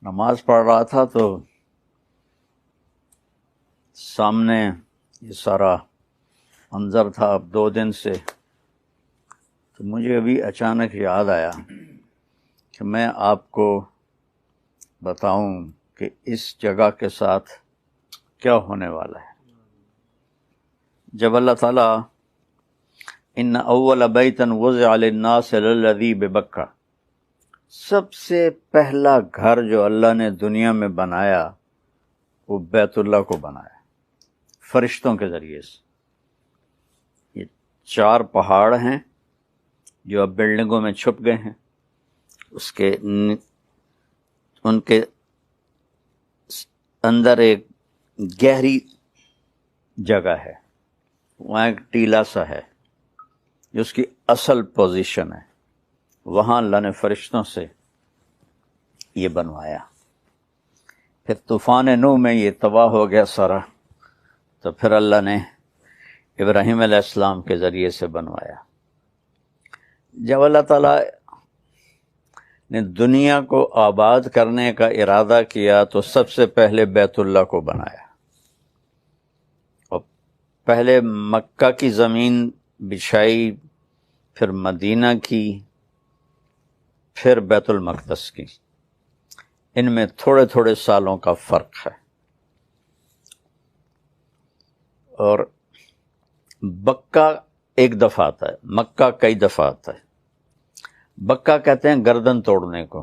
نماز پڑھ رہا تھا تو سامنے یہ سارا منظر تھا اب 2 دن سے، تو مجھے ابھی اچانک یاد آیا کہ میں آپ کو بتاؤں کہ اس جگہ کے ساتھ کیا ہونے والا ہے۔ جب اللہ تعالیٰ ان اول بیتا وضع للناس للذی ببکہ، سب سے پہلا گھر جو اللہ نے دنیا میں بنایا وہ بیت اللہ کو بنایا فرشتوں کے ذریعے سے۔ یہ 4 پہاڑ ہیں جو اب بلڈنگوں میں چھپ گئے ہیں، ان کے اندر ایک گہری جگہ ہے، وہاں ایک ٹیلا سا ہے جو اس کی اصل پوزیشن ہے، وہاں اللہ نے فرشتوں سے یہ بنوایا۔ پھر طوفان نوح میں یہ تباہ ہو گیا سارا، تو پھر اللہ نے ابراہیم علیہ السلام کے ذریعے سے بنوایا۔ جب اللہ تعالیٰ نے دنیا کو آباد کرنے کا ارادہ کیا تو سب سے پہلے بیت اللہ کو بنایا، اور پہلے مکہ کی زمین بچھائی، پھر مدینہ کی، پھر بیت المقدس کی۔ ان میں تھوڑے تھوڑے سالوں کا فرق ہے، اور بکہ ایک دفعہ آتا ہے، مکہ کئی دفعہ آتا ہے۔ بکہ کہتے ہیں گردن توڑنے کو،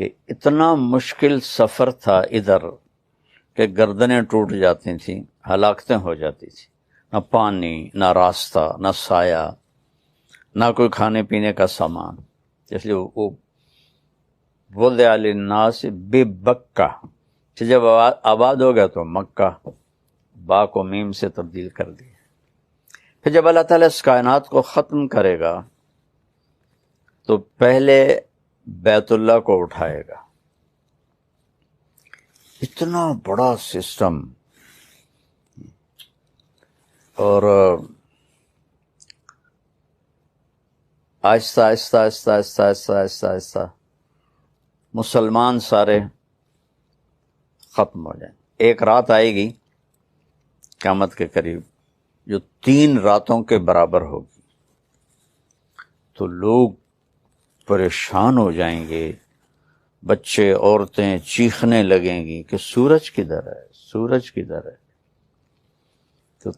کہ اتنا مشکل سفر تھا ادھر کہ گردنیں ٹوٹ جاتی تھیں، ہلاکتیں ہو جاتی تھیں، نہ پانی، نہ راستہ، نہ سایہ، نہ کوئی کھانے پینے کا سامان، اس لیے وہ وضع للناس ببکہ، جب آباد ہو گیا تو مکہ با کو میم سے تبدیل کر دیا۔ پھر جب اللہ تعالیٰ اس کائنات کو ختم کرے گا تو پہلے بیت اللہ کو اٹھائے گا۔ اتنا بڑا سسٹم، اور آہستہ آہستہ آہستہ آہستہ آہستہ آہستہ آہستہ مسلمان سارے ختم ہو جائیں۔ ایک رات آئے گی قیامت کے قریب جو 3 راتوں کے برابر ہوگی، تو لوگ پریشان ہو جائیں گے، بچے عورتیں چیخنے لگیں گی کہ سورج کدھر ہے، سورج کدھر ہے۔ تو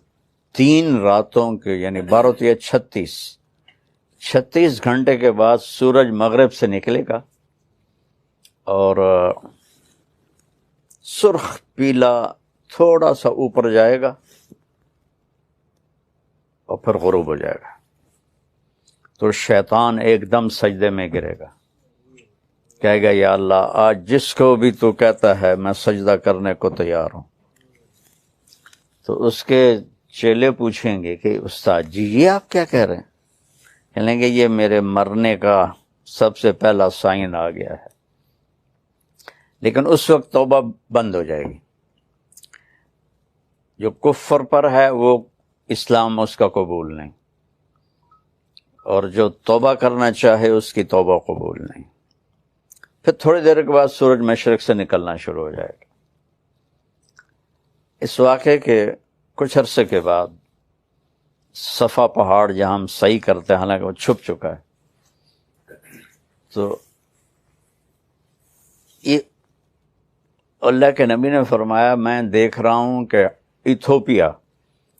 3 راتوں کے یعنی 12 36 گھنٹے کے بعد سورج مغرب سے نکلے گا، اور سرخ پیلا تھوڑا سا اوپر جائے گا اور پھر غروب ہو جائے گا۔ تو شیطان ایک دم سجدے میں گرے گا، کہے گا یا اللہ آج جس کو بھی تو کہتا ہے میں سجدہ کرنے کو تیار ہوں۔ تو اس کے چیلے پوچھیں گے کہ استاد جی یہ آپ کیا کہہ رہے ہیں؟ کہیں گے یہ میرے مرنے کا سب سے پہلا سائن آ گیا ہے۔ لیکن اس وقت توبہ بند ہو جائے گی، جو کفر پر ہے وہ اسلام اس کا قبول نہیں، اور جو توبہ کرنا چاہے اس کی توبہ قبول نہیں۔ پھر تھوڑی دیر کے بعد سورج مشرق سے نکلنا شروع ہو جائے گا۔ اس واقعے کے کچھ عرصے کے بعد صفا پہاڑ جہاں ہم صحیح کرتے ہیں، حالانکہ وہ چھپ چکا ہے، تو یہ اللہ کے نبی نے فرمایا میں دیکھ رہا ہوں کہ ایتھوپیا،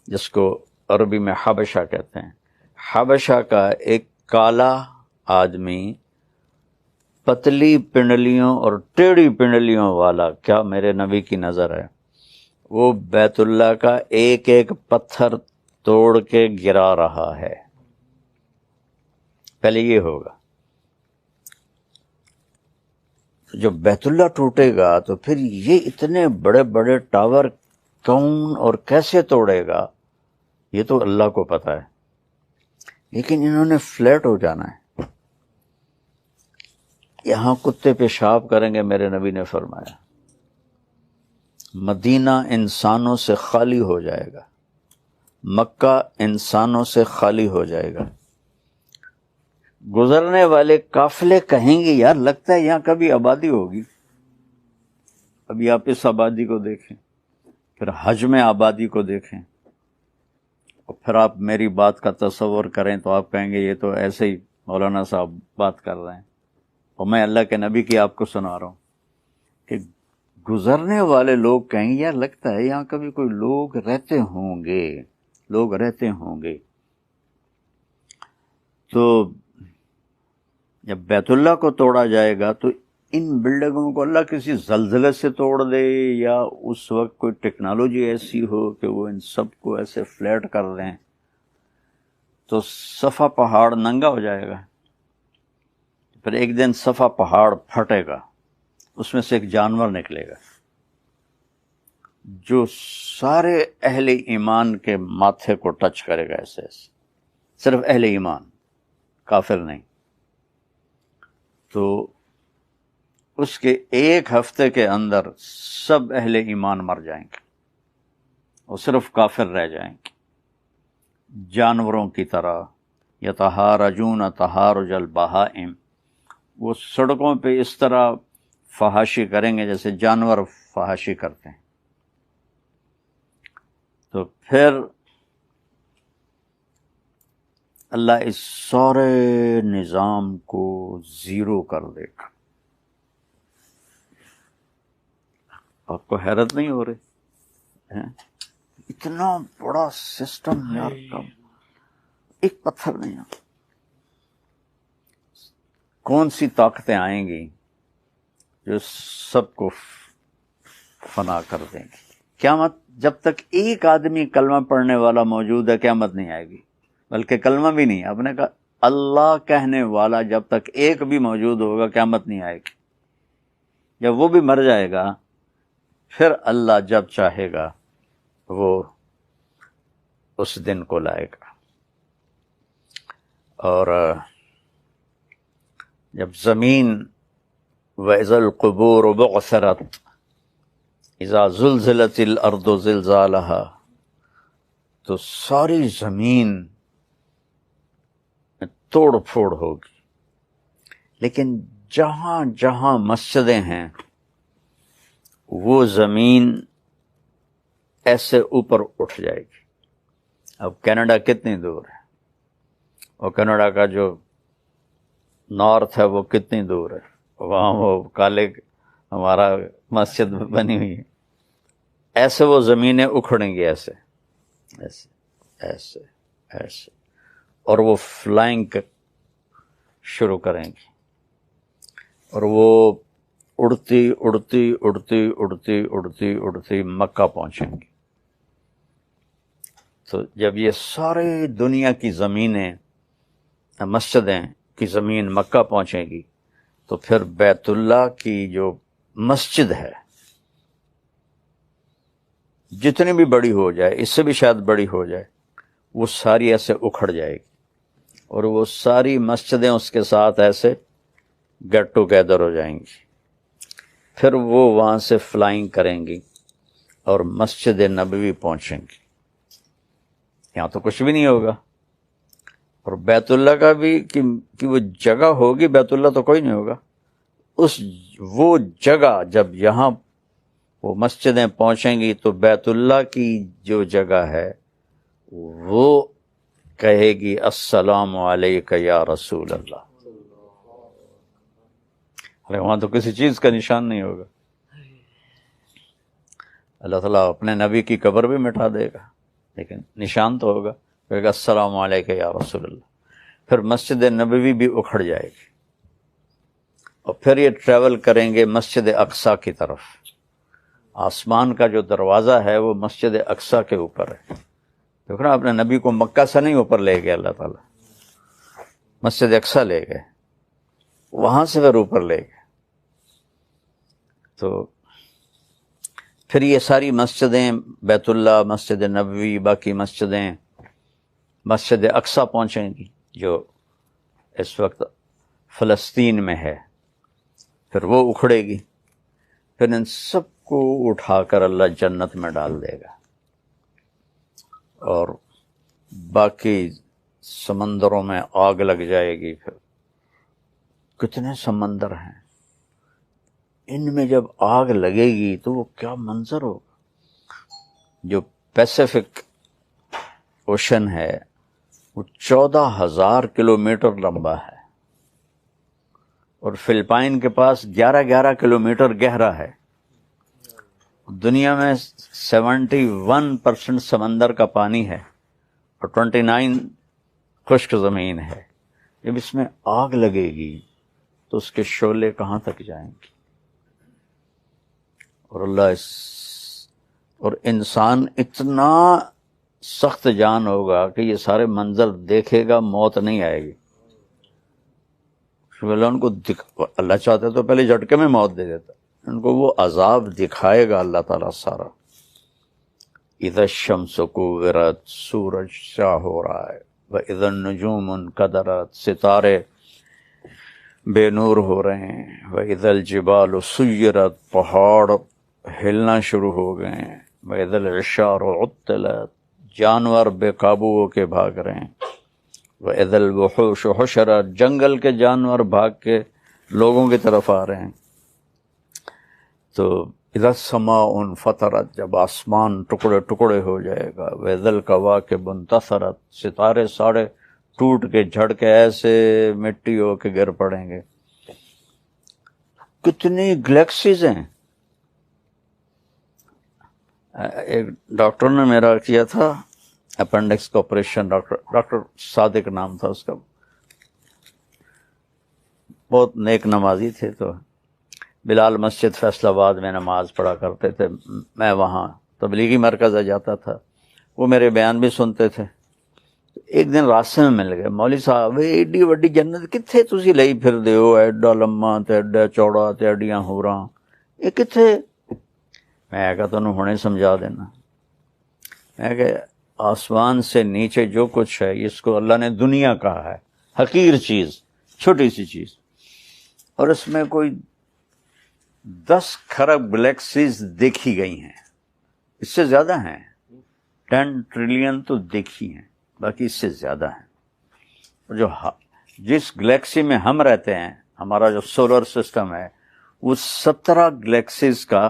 جس کو عربی میں حبشہ کہتے ہیں، حبشہ کا ایک کالا آدمی پتلی پنڈلیوں اور ٹیڑھی پنڈلیوں والا، کیا میرے نبی کی نظر ہے، وہ بیت اللہ کا ایک ایک پتھر توڑ کے گرا رہا ہے۔ پہلے یہ ہوگا، جب بیت اللہ ٹوٹے گا تو پھر یہ اتنے بڑے بڑے ٹاور کون اور کیسے توڑے گا، یہ تو اللہ کو پتہ ہے، لیکن انہوں نے فلیٹ ہو جانا ہے۔ یہاں کتے پیشاب کریں گے، میرے نبی نے فرمایا۔ مدینہ انسانوں سے خالی ہو جائے گا، مکہ انسانوں سے خالی ہو جائے گا، گزرنے والے قافلے کہیں گے یار لگتا ہے یہاں کبھی آبادی ہوگی. ابھی آپ اس آبادی کو دیکھیں، پھر حج میں آبادی کو دیکھیں، اور پھر آپ میری بات کا تصور کریں تو آپ کہیں گے یہ تو ایسے ہی مولانا صاحب بات کر رہے ہیں. اور میں اللہ کے نبی کی آپ کو سنا رہا ہوں کہ گزرنے والے لوگ کہیں گے یار لگتا ہے یہاں کبھی کوئی لوگ رہتے ہوں گے. تو جب بیت اللہ کو توڑا جائے گا تو ان بلڈنگوں کو اللہ کسی زلزلے سے توڑ دے، یا اس وقت کوئی ٹیکنالوجی ایسی ہو کہ وہ ان سب کو ایسے فلیٹ کر دیں تو صفا پہاڑ ننگا ہو جائے گا. پھر ایک دن صفا پہاڑ پھٹے گا، اس میں سے ایک جانور نکلے گا جو سارے اہل ایمان کے ماتھے کو ٹچ کرے گا ایسے ایسے، صرف اہل ایمان، کافر نہیں. تو اس کے ایک ہفتے کے اندر سب اہل ایمان مر جائیں گے اور صرف کافر رہ جائیں گے. جانوروں کی طرح یتہارجون تہارج البہائم، وہ سڑکوں پہ اس طرح فحاشی کریں گے جیسے جانور فحاشی کرتے ہیں. تو پھر اللہ اس سارے نظام کو زیرو کر دے گا. آپ کو حیرت نہیں ہو رہی؟ اتنا بڑا سسٹم یار کا ایک پتھر نہیں ہے. کون سی طاقتیں آئیں گی جو سب کو فنا کر دیں گی. قیامت جب تک ایک آدمی کلمہ پڑھنے والا موجود ہے قیامت نہیں آئے گی، بلکہ کلمہ بھی نہیں، آپ نے کہا اللہ کہنے والا جب تک ایک بھی موجود ہوگا قیامت نہیں آئے گی. جب وہ بھی مر جائے گا پھر اللہ جب چاہے گا وہ اس دن کو لائے گا. اور جب زمین وَإِذَا الْقُبُورُ بُعْثِرَتْ اذا زلزلت الارض زلزالها، تو ساری زمین میں توڑ پھوڑ ہوگی، لیکن جہاں جہاں مسجدیں ہیں وہ زمین ایسے اوپر اٹھ جائے گی. اب کینیڈا کتنی دور ہے، اور کینیڈا کا جو نارتھ ہے وہ کتنی دور ہے، وہاں وہ کالے ہمارا مسجد بنی ہوئی ہے. ایسے وہ زمینیں اکھڑیں گی، ایسے ایسے ایسے ایسے، اور وہ فلائنگ شروع کریں گی، اور وہ اڑتی اڑتی اڑتی اڑتی اڑتی اڑتی مکہ پہنچیں گی. تو جب یہ سارے دنیا کی زمینیں، مسجدیں کی زمین مکہ پہنچیں گی تو پھر بیت اللہ کی جو مسجد ہے جتنی بھی بڑی ہو جائے، اس سے بھی شاید بڑی ہو جائے، وہ ساری ایسے اکھڑ جائے گی، اور وہ ساری مسجدیں اس کے ساتھ ایسے گیٹ ٹوگیدر ہو جائیں گی. پھر وہ وہاں سے فلائنگ کریں گی اور مسجد نبوی پہنچیں گی. یہاں تو کچھ بھی نہیں ہوگا، اور بیت اللہ کا بھی کہ وہ جگہ ہوگی، بیت اللہ تو کوئی نہیں ہوگا. وہ جگہ جب یہاں وہ مسجدیں پہنچیں گی تو بیت اللہ کی جو جگہ ہے وہ کہے گی السلام علیک یا رسول اللہ. ارے وہاں تو کسی چیز کا نشان نہیں ہوگا. اللہ تعالیٰ اپنے نبی کی قبر بھی مٹا دے گا لیکن نشان تو ہوگا، کہے گا السلام علیک یا رسول اللہ. پھر مسجد نبوی بھی اکھڑ جائے گی، اور پھر یہ ٹریول کریں گے مسجد اقصیٰ کی طرف. آسمان کا جو دروازہ ہے وہ مسجد اقصیٰ کے اوپر ہے. دیکھو نا، اپنے نبی کو مکہ سے نہیں اوپر لے گئے اللہ تعالیٰ، مسجد اقصیٰ لے گئے، وہاں سے پھر اوپر لے گئے. تو پھر یہ ساری مسجدیں، بیت اللہ، مسجد نبوی، باقی مسجدیں مسجد اقصیٰ پہنچیں گی جو اس وقت فلسطین میں ہے. پھر وہ اکھڑے گی، پھر ان سب کو اٹھا کر اللہ جنت میں ڈال دے گا، اور باقی سمندروں میں آگ لگ جائے گی. پھر کتنے سمندر ہیں، ان میں جب آگ لگے گی تو وہ کیا منظر ہوگا. جو پیسیفک اوشن ہے وہ 14,000 کلومیٹر لمبا ہے، اور فلپائن کے پاس 11 کلومیٹر گہرا ہے. دنیا میں 71% سمندر کا پانی ہے اور 29 خشک زمین ہے. جب اس میں آگ لگے گی تو اس کے شعلے کہاں تک جائیں گے؟ اور انسان اتنا سخت جان ہوگا کہ یہ سارے منظر دیکھے گا، موت نہیں آئے گی. ان کو اللہ چاہتا تو پہلے جھٹکے میں موت دے دیتا، ان کو وہ عذاب دکھائے گا اللہ تعالیٰ سارا. اذا الشمس کورت، سورج شاہ ہو رہا ہے، وَإِذَا النُّجُومُ انْكَدَرَتْ، ستارے بے نور ہو رہے ہیں، وَإِذَا الْجِبَالُ سُيِّرَتْ، پہاڑ ہلنا شروع ہو گئے ہیں، وَإِذَا الْعِشَارُ عُطِّلَتْ، جانور بے قابو ہو کے بھاگ رہے ہیں، وَإِذَا الْوُحُوشُ حُشِرَتْ، جنگل کے جانور بھاگ کے لوگوں کی طرف آ رہے ہیں. تو اذا السماء انفطرت، جب آسمان ٹکڑے ٹکڑے ہو جائے گا، وَإِذَا الْكَوَاكِبُ انتثرت، ستارے ساڑے ٹوٹ کے جھڑ کے ایسے مٹی ہو کے گر پڑیں گے. کتنی گلیکسیز ہیں. ایک ڈاکٹر نے میرا کیا تھا اپینڈکس کا آپریشن، ڈاکٹر صادق نام تھا اس کا، بہت نیک نمازی تھے. تو بلال مسجد فیصل آباد میں نماز پڑھا کرتے تھے، میں وہاں تبلیغی مرکز جاتا تھا، وہ میرے بیان بھی سنتے تھے. ایک دن راستے میں مل گئے، مولوی صاحب ایڈی وڈی جنت کتھے تسی لئی پھر دے ہو، ایڈا لمبا تے ایڈا چوڑا تے ایڈیاں ہوراں، یہ کتھے؟ میں کہا تنوں ہنے سمجھا دینا. میں کہ آسمان سے نیچے جو کچھ ہے اس کو اللہ نے دنیا کہا ہے، حقیر چیز، چھوٹی سی چیز، اور اس میں کوئی 10 کھرب گلیکسیز دیکھی گئی ہیں، اس سے زیادہ ہیں، 10 ٹریلین تو دیکھی ہیں، باقی اس سے زیادہ ہیں. اور جس گلیکسی میں ہم رہتے ہیں، ہمارا جو سولر سسٹم ہے، وہ 17 گلیکسیز کا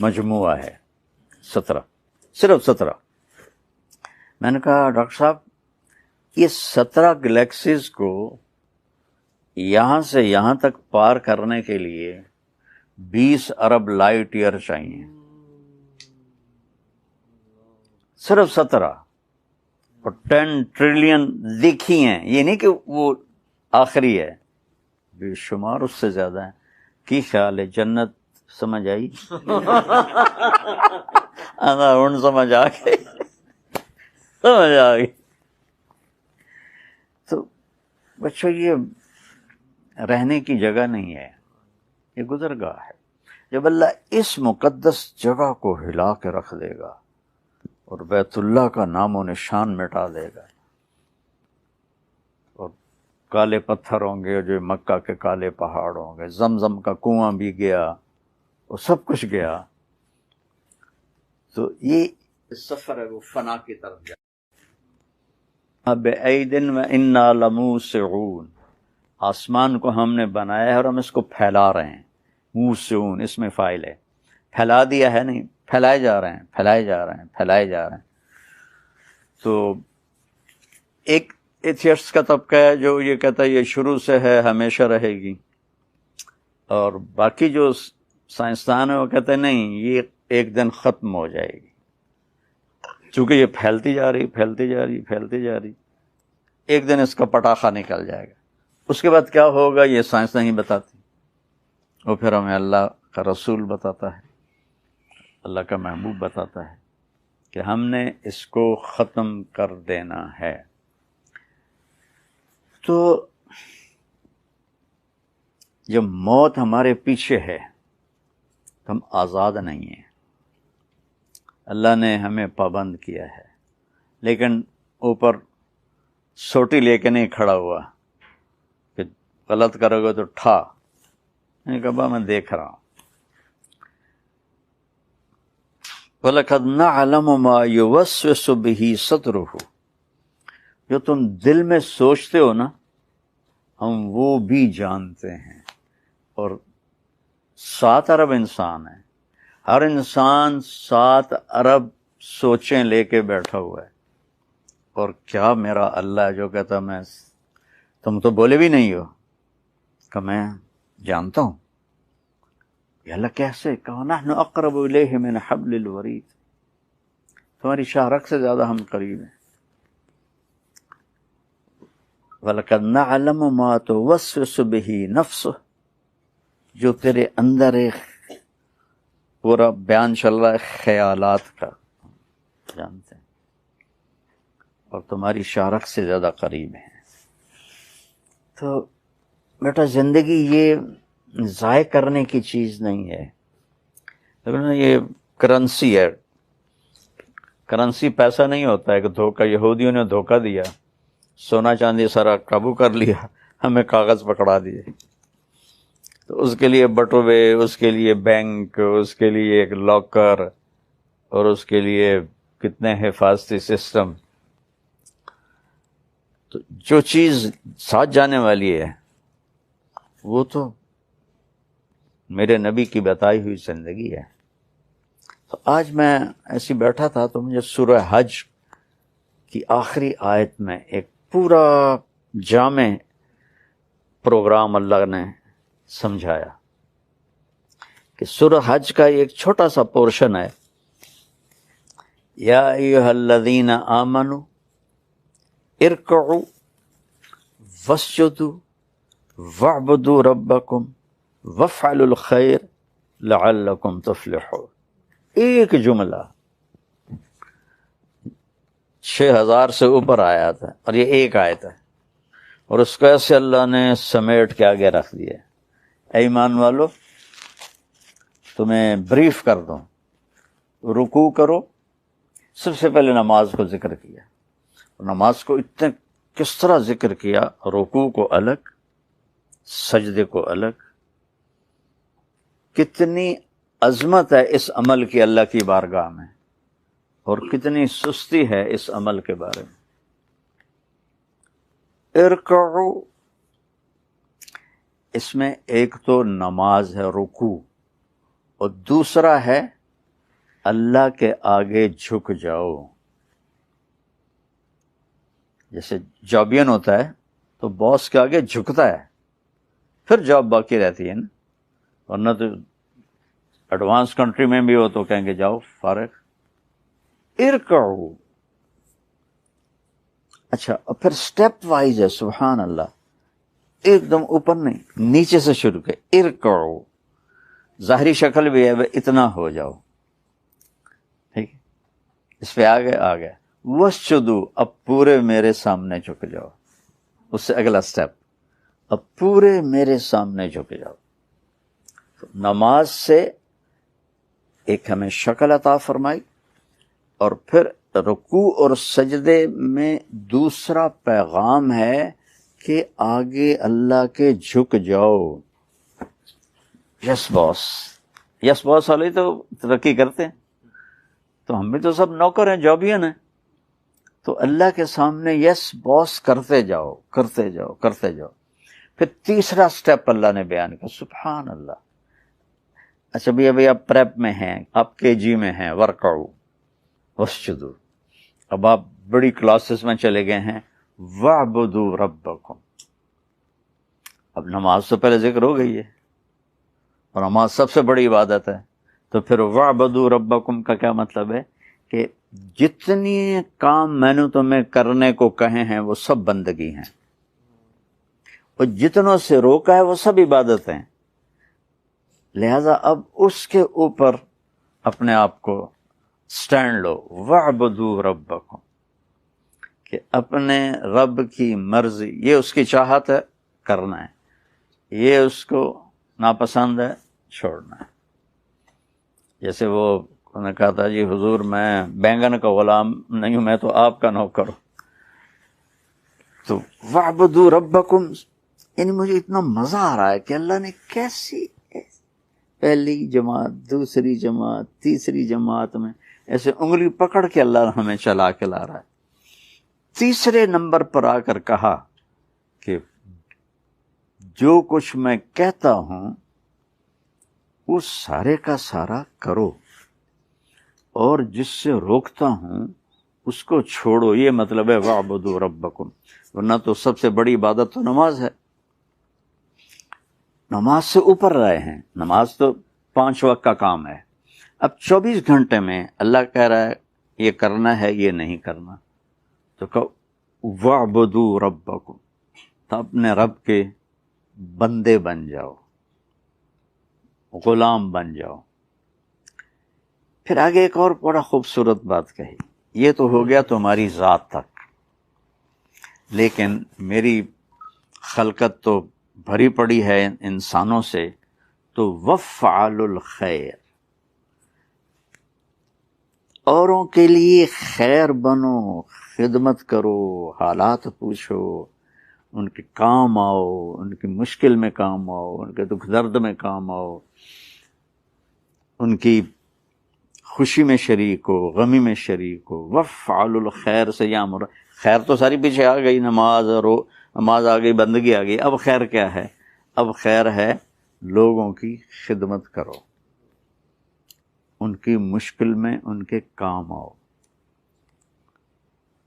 مجموعہ ہے. 17، صرف 17. میں نے کہا ڈاکٹر صاحب یہ 17 گلیکسیز کو یہاں سے یہاں تک پار کرنے کے لیے 20 ارب لائٹ ایئر چاہیے، صرف 17، اور 10 ٹریلین دیکھی ہیں. یہ نہیں کہ وہ آخری ہے، بے شمار اس سے زیادہ ہیں. کی خیال ہے جنت سمجھ آئی؟ ہن سمجھ آ گئی، سمجھ آ گئی. تو بچوں یہ رہنے کی جگہ نہیں ہے، یہ گزرگاہ ہے. جب اللہ اس مقدس جگہ کو ہلا کے رکھ دے گا اور بیت اللہ کا نام و نشان مٹا دے گا، اور کالے پتھر ہوں گے، جو مکہ کے کالے پہاڑ ہوں گے، زمزم کا کنواں بھی گیا، اور سب کچھ گیا، تو یہ سفر ہے وہ فنا کی طرف جائے. بِأَيْدٍ وَإِنَّا لَمُوسِعُونَ، آسمان کو ہم نے بنایا ہے اور ہم اس کو پھیلا رہے ہیں. موسعون اس میں فاعل ہے، پھیلا دیا ہے نہیں، پھیلائے جا رہے ہیں، پھیلائے جا رہے ہیں، پھیلائے جا رہے ہیں. تو ایک ایتھیسٹ کا طبقہ ہے جو یہ کہتا ہے یہ شروع سے ہے، ہمیشہ رہے گی، اور باقی جو سائنسدان ہیں وہ کہتے ہیں نہیں، یہ ایک دن ختم ہو جائے گی، چونکہ یہ پھیلتی جا رہی، پھیلتی جا رہی، پھیلتی جا رہی، ایک دن اس کا پٹاخہ نکل جائے گا. اس کے بعد کیا ہوگا یہ سائنس نہیں بتاتی، وہ پھر ہمیں اللہ کا رسول بتاتا ہے، اللہ کا محبوب بتاتا ہے کہ ہم نے اس کو ختم کر دینا ہے. تو جب موت ہمارے پیچھے ہے ہم آزاد نہیں ہیں، اللہ نے ہمیں پابند کیا ہے، لیکن اوپر سوٹی لے کے نہیں کھڑا ہوا کہ غلط کرو گے تو ٹھا. میں کہا میں دیکھ رہا ہوں. وَلَقَدْ نَعْلَمُ مَا يُوَسْوِسُ بِهِ صَدْرُهُ، جو تم دل میں سوچتے ہو نا ہم وہ بھی جانتے ہیں. اور 7 ارب انسان ہیں. ہر انسان 7 ارب سوچیں لے کے بیٹھا ہوا ہے. اور کیا میرا اللہ جو کہتا میں تم تو بولے بھی نہیں ہو کہ میں جانتا ہوں. یہ اللہ کیسے کہا نحن اقرب الیہ من حبل الورید، تمہاری شاہ رگ سے زیادہ ہم قریب ہیں. وَلَقَدْ نَعْلَمُ مَا تُوَسْوِسُ بِهِ نَفْسُهُ، جو تیرے اندر ایک پورا بیان چل رہا ہے خیالات کا، جانتے ہیں، اور تمہاری شاہ رگ سے زیادہ قریب ہیں. تو بیٹا زندگی یہ ضائع کرنے کی چیز نہیں ہے، لیکن یہ کرنسی ہے. کرنسی پیسہ نہیں ہوتا ہے کہ دھوکہ، یہودیوں نے دھوکہ دیا، سونا چاندی سارا قابو کر لیا، ہمیں کاغذ پکڑا دیے. تو اس کے لیے بٹوے، اس کے لیے بینک، اس کے لیے ایک لاکر، اور اس کے لیے کتنے حفاظتی سسٹم. تو جو چیز ساتھ جانے والی ہے وہ تو میرے نبی کی بتائی ہوئی زندگی ہے. تو آج میں ایسی بیٹھا تھا تو مجھے سورہ حج کی آخری آیت میں ایک پورا جامع پروگرام اللہ نے سمجھایا کہ سورہ حج کا ایک چھوٹا سا پورشن ہے، یا ایھا الذین آمنوا ارکعوا واسجدوا واعبدوا ربکم وافعلوا الخیر لعلکم تفلحون. ایک جملہ 6000 سے اوپر آیات ہے اور یہ ایک آیت ہے، اور اس کو ایسے اللہ نے سمیٹ کے آگے رکھ دیا. اے ایمان والو، تمہیں بریف کر دوں، رکوع کرو. سب سے پہلے نماز کو ذکر کیا، اور نماز کو اتنے کس طرح ذکر کیا، رکوع کو الگ، سجدے کو الگ. کتنی عظمت ہے اس عمل کی اللہ کی بارگاہ میں، اور کتنی سستی ہے اس عمل کے بارے میں. ارکعوا، اس میں ایک تو نماز ہے رکوع، اور دوسرا ہے اللہ کے آگے جھک جاؤ. جیسے جابین ہوتا ہے تو باس کے آگے جھکتا ہے، پھر جاب باقی رہتی ہے نا، ورنہ تو ایڈوانس کنٹری میں بھی ہو تو کہیں گے جاؤ فارغ. ارکعوا، اچھا، اور پھر سٹیپ وائز ہے. سبحان اللہ، ایک دم اوپر نہیں، نیچے سے شروع کے ارکعوا. ظاہری شکل بھی ہے اتنا ہو جاؤ، ٹھیک ہے، اس پہ آگے واسجدوا، اب پورے میرے سامنے جھک جاؤ. اس سے اگلا سٹیپ، اب پورے میرے سامنے جھک جاؤ. تو نماز سے ایک ہمیں شکل عطا فرمائی، اور پھر رکوع اور سجدے میں دوسرا پیغام ہے کہ آگے اللہ کے جھک جاؤ. یس باس، یس باس والے تو ترقی کرتے ہیں، تو ہم بھی تو سب نوکر ہیں، جابین ہیں. تو اللہ کے سامنے یس باس کرتے جاؤ کرتے جاؤ کرتے جاؤ. پھر تیسرا سٹیپ اللہ نے بیان کیا. سبحان اللہ. اچھا بھی ابھی آپ پریپ میں ہیں، آپ کے جی میں ہیں، ورکعوا واسجدوا. اب آپ بڑی کلاسز میں چلے گئے ہیں، واعبدوا ربکم. اب نماز تو پہلے ذکر ہو گئی ہے، اور نماز سب سے بڑی عبادت ہے. تو پھر واعبدوا ربکم کا کیا مطلب ہے کہ جتنی کام میں نے تمہیں کرنے کو کہے ہیں وہ سب بندگی ہیں، اور جتنوں سے روکا ہے وہ سب عبادت ہیں. لہذا اب اس کے اوپر اپنے آپ کو سٹینڈ لو. واعبدوا ربکم، کہ اپنے رب کی مرضی، یہ اس کی چاہت ہے کرنا ہے، یہ اس کو ناپسند ہے چھوڑنا ہے. جیسے وہ انہوں نے کہا تھا جی حضور میں بینگن کا غلام نہیں ہوں، میں تو آپ کا نوکر ہوں. تو واعبدوا ربکم، یعنی مجھے اتنا مزہ آ رہا ہے کہ اللہ نے کیسی پہلی جماعت، دوسری جماعت، تیسری جماعت میں ایسے انگلی پکڑ کے اللہ ہمیں چلا کے لا رہا ہے. تیسرے نمبر پر آ کر کہا کہ جو کچھ میں کہتا ہوں وہ سارے کا سارا کرو، اور جس سے روکتا ہوں اس کو چھوڑو۔ یہ مطلب ہے وَاعْبُدُوا رَبَّكُمْ۔ ورنہ تو سب سے بڑی عبادت تو نماز ہے، نماز سے اوپر رہے ہیں۔ نماز تو 5 وقت کا کام ہے، اب 24 گھنٹے میں اللہ کہہ رہا ہے یہ کرنا ہے، یہ نہیں کرنا، تو کہو وَاعْبُدُوا رَبَّكُمْ، تو اپنے رب کے بندے بن جاؤ، غلام بن جاؤ۔ پھر آگے ایک اور بڑا خوبصورت بات کہی، یہ تو ہو گیا تمہاری ذات تک، لیکن میری خلقت تو بھری پڑی ہے انسانوں سے، تو وَافْعَلُوا الْخَيْرَ، اوروں کے لیے خیر بنو، خدمت کرو، حالات پوچھو، ان کے کام آؤ، ان کی مشکل میں کام آؤ، ان کے دکھ درد میں کام آؤ، ان کی خوشی میں شریک ہو، غمی میں شریک ہو۔ وَافْعَلُوا الْخَيْرَ سے یہاں مراد، خیر تو ساری پیچھے آ گئی، نماز نماز آ گئی، بندگی آ گئی، اب خیر کیا ہے؟ اب خیر ہے لوگوں کی خدمت کرو، ان کی مشکل میں ان کے کام آؤ۔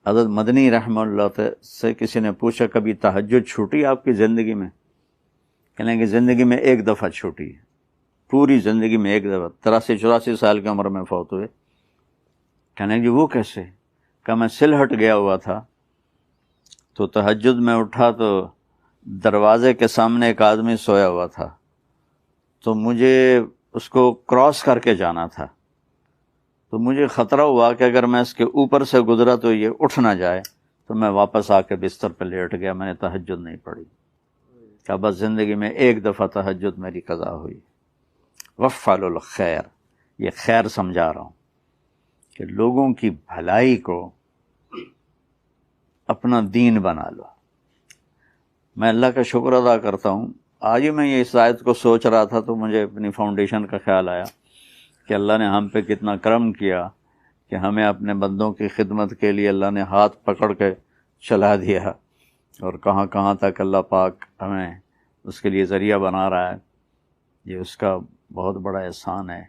حضرت مدنی رحمہ اللہ سے کسی نے پوچھا کبھی تہجد چھوٹی آپ کی زندگی میں؟ کہنے کہ زندگی میں ایک دفعہ چھوٹی ہے، پوری زندگی میں ایک دفعہ، 83-84 سال کی عمر میں فوت ہوئے۔ کہنے کہ وہ کیسے؟ کہ میں سلہٹ گیا ہوا تھا، تو تہجد میں اٹھا تو دروازے کے سامنے ایک آدمی سویا ہوا تھا، تو مجھے اس کو کراس کر کے جانا تھا، تو مجھے خطرہ ہوا کہ اگر میں اس کے اوپر سے گزرا تو یہ اٹھ نہ جائے، تو میں واپس آ کے بستر پہ لیٹ گیا، میں نے تہجد نہیں پڑھی۔ کہ بس زندگی میں ایک دفعہ تہجد میری قضا ہوئی۔ وَافْعَلُوا الْخَيْرَ، یہ خیر سمجھا رہا ہوں کہ لوگوں کی بھلائی کو اپنا دین بنا لو۔ میں اللہ کا شکر ادا کرتا ہوں، آج ہی میں یہ اس آیت کو سوچ رہا تھا تو مجھے اپنی فاؤنڈیشن کا خیال آیا کہ اللہ نے ہم پہ کتنا کرم کیا کہ ہمیں اپنے بندوں کی خدمت کے لیے اللہ نے ہاتھ پکڑ کے چلا دیا، اور کہاں کہاں تک اللہ پاک ہمیں اس کے لیے ذریعہ بنا رہا ہے، یہ اس کا بہت بڑا احسان ہے۔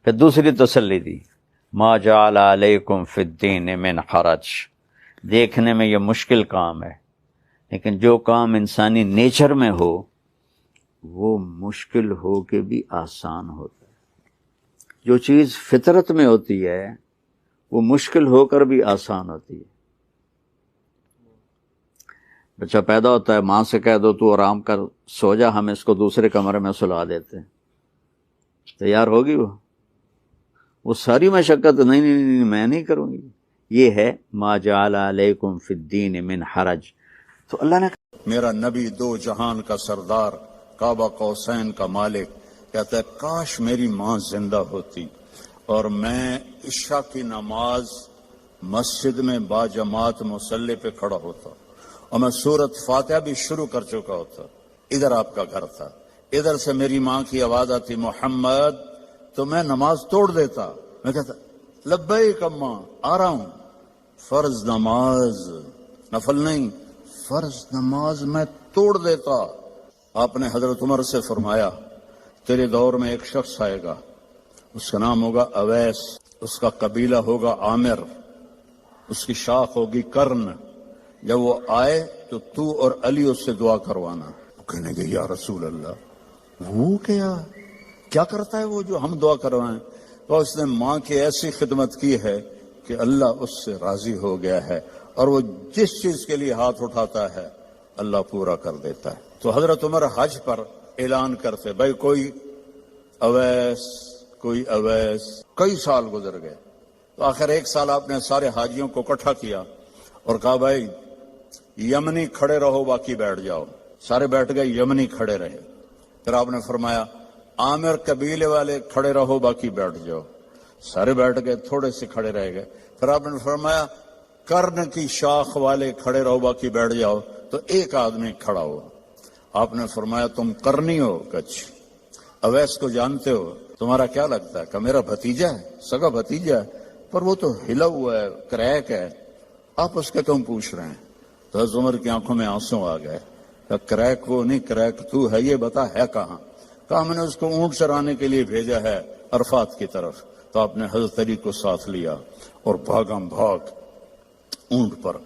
پھر دوسری تسلی دی، ما جعل علیکم فی الدین من حرج، دیکھنے میں یہ مشکل کام ہے، لیکن جو کام انسانی نیچر میں ہو وہ مشکل ہو کے بھی آسان ہوتا ہے۔ جو چیز فطرت میں ہوتی ہے وہ مشکل ہو کر بھی آسان ہوتی ہے۔ بچہ پیدا ہوتا ہے، ماں سے کہہ دو تو آرام کر، سو جا، ہم اس کو دوسرے کمرے میں سلا دیتے ہیں، تیار ہوگی وہ ساری مشقت، نہیں میں نہیں کروں گی۔ یہ ہے ما جعل علیکم فی الدین من حرج۔ تو اللہ نے میرا نبی دو جہان کا سردار، کعبہ قوسین کا مالک، کہتا ہے کاش میری ماں زندہ ہوتی اور میں عشاء کی نماز مسجد میں با جماعت مصلی پہ کھڑا ہوتا اور میں سورۃ فاتحہ بھی شروع کر چکا ہوتا۔ ادھر آپ کا گھر تھا، ادھر سے میری ماں کی آواز آتی محمد، تو میں نماز توڑ دیتا، میں کہتا لبیک اماں، آ رہا ہوں۔ فرض نماز، نفل نہیں، فرض نماز میں توڑ دیتا۔ آپ نے حضرت عمر سے فرمایا تیرے دور میں ایک شخص آئے گا، اس کا نام ہوگا اویس، اس کا قبیلہ ہوگا عامر، اس کی شاخ ہوگی کرن، جب وہ آئے تو اور علی اس سے دعا کروانا۔ کہنے گے یا رسول اللہ وہ کیا کرتا ہے وہ جو ہم دعا کروائیں؟ تو اس نے ماں کی ایسی خدمت کی ہے کہ اللہ اس سے راضی ہو گیا ہے، اور وہ جس چیز کے لیے ہاتھ اٹھاتا ہے اللہ پورا کر دیتا ہے۔ تو حضرت عمر حج پر اعلان کرتے بھائی کوئی اویس، کوئی اویس، کئی سال گزر گئے، تو آخر ایک سال آپ نے سارے حاجیوں کو اکٹھا کیا اور کہا بھائی یمنی کھڑے رہو باقی بیٹھ جاؤ۔ سارے بیٹھ گئے، یمنی کھڑے رہے۔ پھر آپ نے فرمایا عامر قبیلے والے کھڑے رہو باقی بیٹھ جاؤ۔ سارے بیٹھ گئے، تھوڑے سے کھڑے رہ گئے۔ پھر آپ نے فرمایا کرن کی شاخ والے کھڑے رہو باقی بیٹھ جاؤ، تو ایک آدمی کھڑا ہو۔ آپ نے فرمایا تم کرنی ہو؟ کچھ اویس کو جانتے ہو؟ تمہارا کیا لگتا ہے؟ کہ میرا بھتیجا ہے، سگا بھتیجا ہے، پر وہ تو ہلا ہوا ہے، کریک ہے، آپ اس کا کیوں پوچھ رہے ہیں؟ تو حضرت عمر کی آنکھوں میں آنسو آ گئے۔ کریک وہ نہیں، کریک تو ہے، یہ بتا ہے کہاں؟ کہا میں نے اس کو اونٹ چرانے کے لیے بھیجا ہے عرفات کی طرف۔ تو آپ نے حضرت علی کو ساتھ لیا اور بھاگم بھاگ اونٹ پر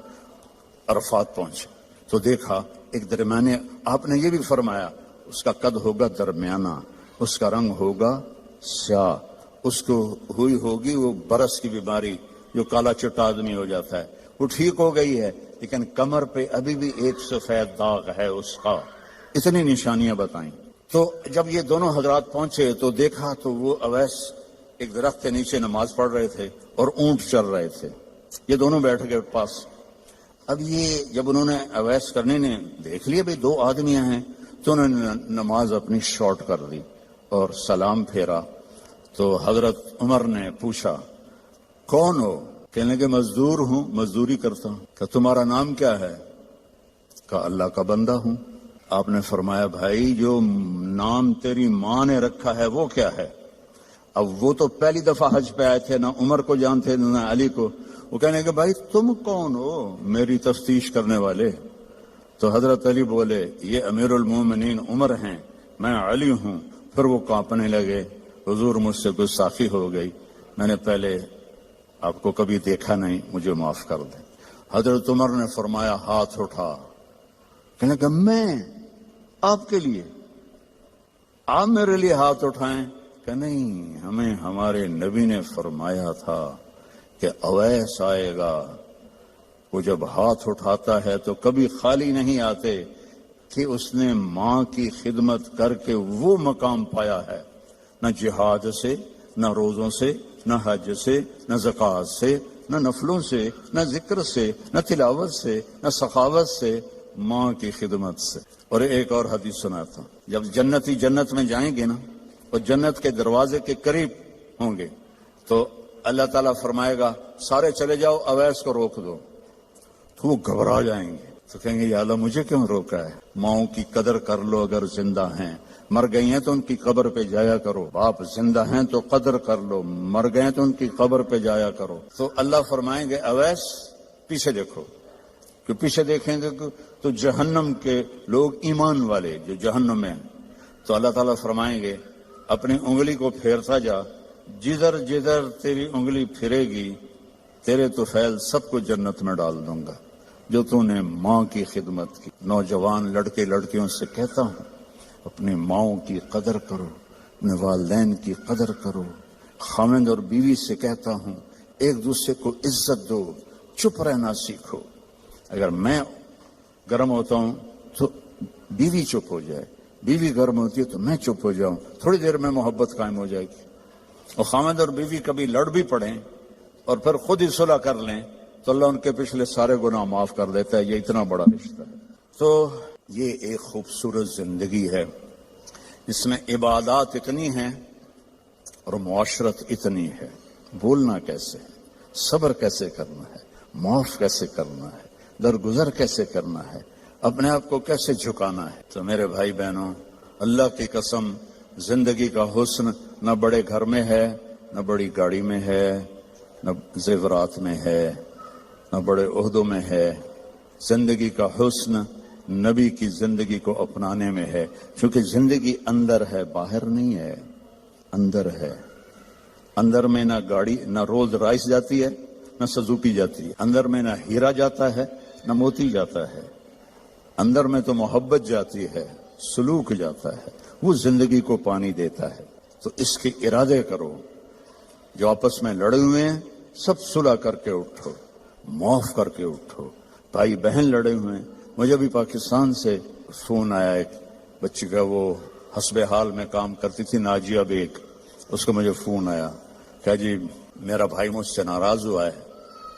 عرفات پہنچے تو دیکھا ایک درمیانے، آپ نے یہ بھی فرمایا اس کا قد ہوگا درمیانہ، اس کا رنگ ہوگا سیاہ، اس کو ہوئی ہوگی وہ برس کی بیماری جو کالا چٹا آدمی ہو جاتا ہے، وہ ٹھیک ہو گئی ہے، لیکن کمر پہ ابھی بھی ایک سفید داغ ہے اس کا۔ اتنی نشانیاں بتائیں۔ تو جب یہ دونوں حضرات پہنچے تو دیکھا تو وہ اویس ایک درخت کے نیچے نماز پڑھ رہے تھے اور اونٹ چل رہے تھے، یہ دونوں بیٹھ گئے پاس۔ اب یہ جب انہوں نے اویس کرنے نے دیکھ لیا بھئی دو آدمیاں ہیں، تو انہوں نے نماز اپنی شارٹ کر دی اور سلام پھیرا۔ تو حضرت عمر نے پوچھا کون ہو؟ کہنے لگے مزدور ہوں، مزدوری کرتا ہوں۔ کہ تمہارا نام کیا ہے؟ کہا اللہ کا بندہ ہوں۔ آپ نے فرمایا بھائی جو نام تیری ماں نے رکھا ہے وہ کیا ہے؟ اب وہ تو پہلی دفعہ حج پہ آئے تھے، نہ عمر کو جانتے نہ علی کو۔ وہ کہنے کہ بھائی تم کون ہو میری تفتیش کرنے والے؟ تو حضرت علی بولے یہ امیر المومنین عمر ہیں، میں علی ہوں۔ پھر وہ کانپنے لگے، حضور مجھ سے گستاخی ہو گئی، میں نے پہلے آپ کو کبھی دیکھا نہیں، مجھے معاف کر دیں۔ حضرت عمر نے فرمایا ہاتھ اٹھا۔ کہنے کہ میں آپ کے لیے، آپ میرے لیے ہاتھ اٹھائیں؟ کہ نہیں، ہمیں ہمارے نبی نے فرمایا تھا کہ اویس آئے گا، وہ جب ہاتھ اٹھاتا ہے تو کبھی خالی نہیں آتے کہ اس نے ماں کی خدمت کر کے وہ مقام پایا ہے، نہ جہاد سے، نہ روزوں سے، نہ حج سے، نہ زکوٰۃ سے، نہ نفلوں سے، نہ ذکر سے، نہ تلاوت سے، نہ سخاوت سے، ماں کی خدمت سے۔ اور ایک اور حدیث سناتا ہوں، جب جنتی جنت میں جائیں گے نا اور جنت کے دروازے کے قریب ہوں گے تو اللہ تعالیٰ فرمائے گا سارے چلے جاؤ، اویس کو روک دو۔ تو وہ گھبرا جائیں گے، تو کہیں گے یا اللہ مجھے کیوں روکا ہے؟ ماؤں کی قدر کر لو اگر زندہ ہیں، مر گئی ہیں تو ان کی قبر پہ جایا کرو، باپ زندہ ہیں تو قدر کر لو، مر گئے تو ان کی قبر پہ جایا کرو۔ تو اللہ فرمائیں گے اویس پیچھے دیکھو، کہ پیچھے دیکھیں گے تو جہنم کے لوگ ایمان والے جو جہنم میں ہیں، تو اللہ تعالیٰ فرمائیں گے اپنی انگلی کو پھیرتا جا، جدھر جدھر تیری انگلی پھرے گی تیرے تو فیل سب کو جنت میں ڈال دوں گا جو تو نے ماں کی خدمت کی۔ نوجوان لڑکے لڑکیوں سے کہتا ہوں اپنی ماؤں کی قدر کرو، اپنے والدین کی قدر کرو۔ خاوند اور بیوی سے کہتا ہوں ایک دوسرے کو عزت دو، چپ رہنا سیکھو۔ اگر میں گرم ہوتا ہوں تو بیوی چپ ہو جائے، بیوی گرم ہوتی ہے تو میں چپ ہو جاؤں، تھوڑی دیر میں محبت قائم ہو جائے گی۔ اور خاوند اور بیوی کبھی لڑ بھی پڑیں اور پھر خود ہی صلح کر لیں تو اللہ ان کے پچھلے سارے گناہ معاف کر دیتا ہے۔ یہ اتنا بڑا رشتہ ہے۔ تو یہ ایک خوبصورت زندگی ہے جس میں عبادات اتنی ہیں اور معاشرت اتنی ہے۔ بولنا کیسے ہے، صبر کیسے کرنا ہے، معاف کیسے کرنا ہے، درگزر کیسے کرنا ہے، اپنے آپ کو کیسے جھکانا ہے۔ تو میرے بھائی بہنوں، اللہ کی قسم زندگی کا حسن نہ بڑے گھر میں ہے، نہ بڑی گاڑی میں ہے، نہ زیورات میں ہے، نہ بڑے عہدوں میں ہے۔ زندگی کا حسن نبی کی زندگی کو اپنانے میں ہے، کیونکہ زندگی اندر ہے، باہر نہیں ہے، اندر ہے۔ اندر میں نہ گاڑی، نہ رولز رائس جاتی ہے، نہ سزوکی جاتی ہے۔ اندر میں نہ ہیرا جاتا ہے، نہ موتی جاتا ہے۔ اندر میں تو محبت جاتی ہے، سلوک جاتا ہے، وہ زندگی کو پانی دیتا ہے۔ تو اس کے ارادے کرو، جو آپس میں لڑے ہوئے ہیں سب صلح کر کے اٹھو، معاف کر کے اٹھو۔ بھائی بہن لڑے ہوئے ہیں، مجھے بھی پاکستان سے فون آیا ایک بچی کا، وہ حسب حال میں کام کرتی تھی، ناجیہ بیگ، اس کو مجھے فون آیا کہ جی میرا بھائی مجھ سے ناراض ہوا ہے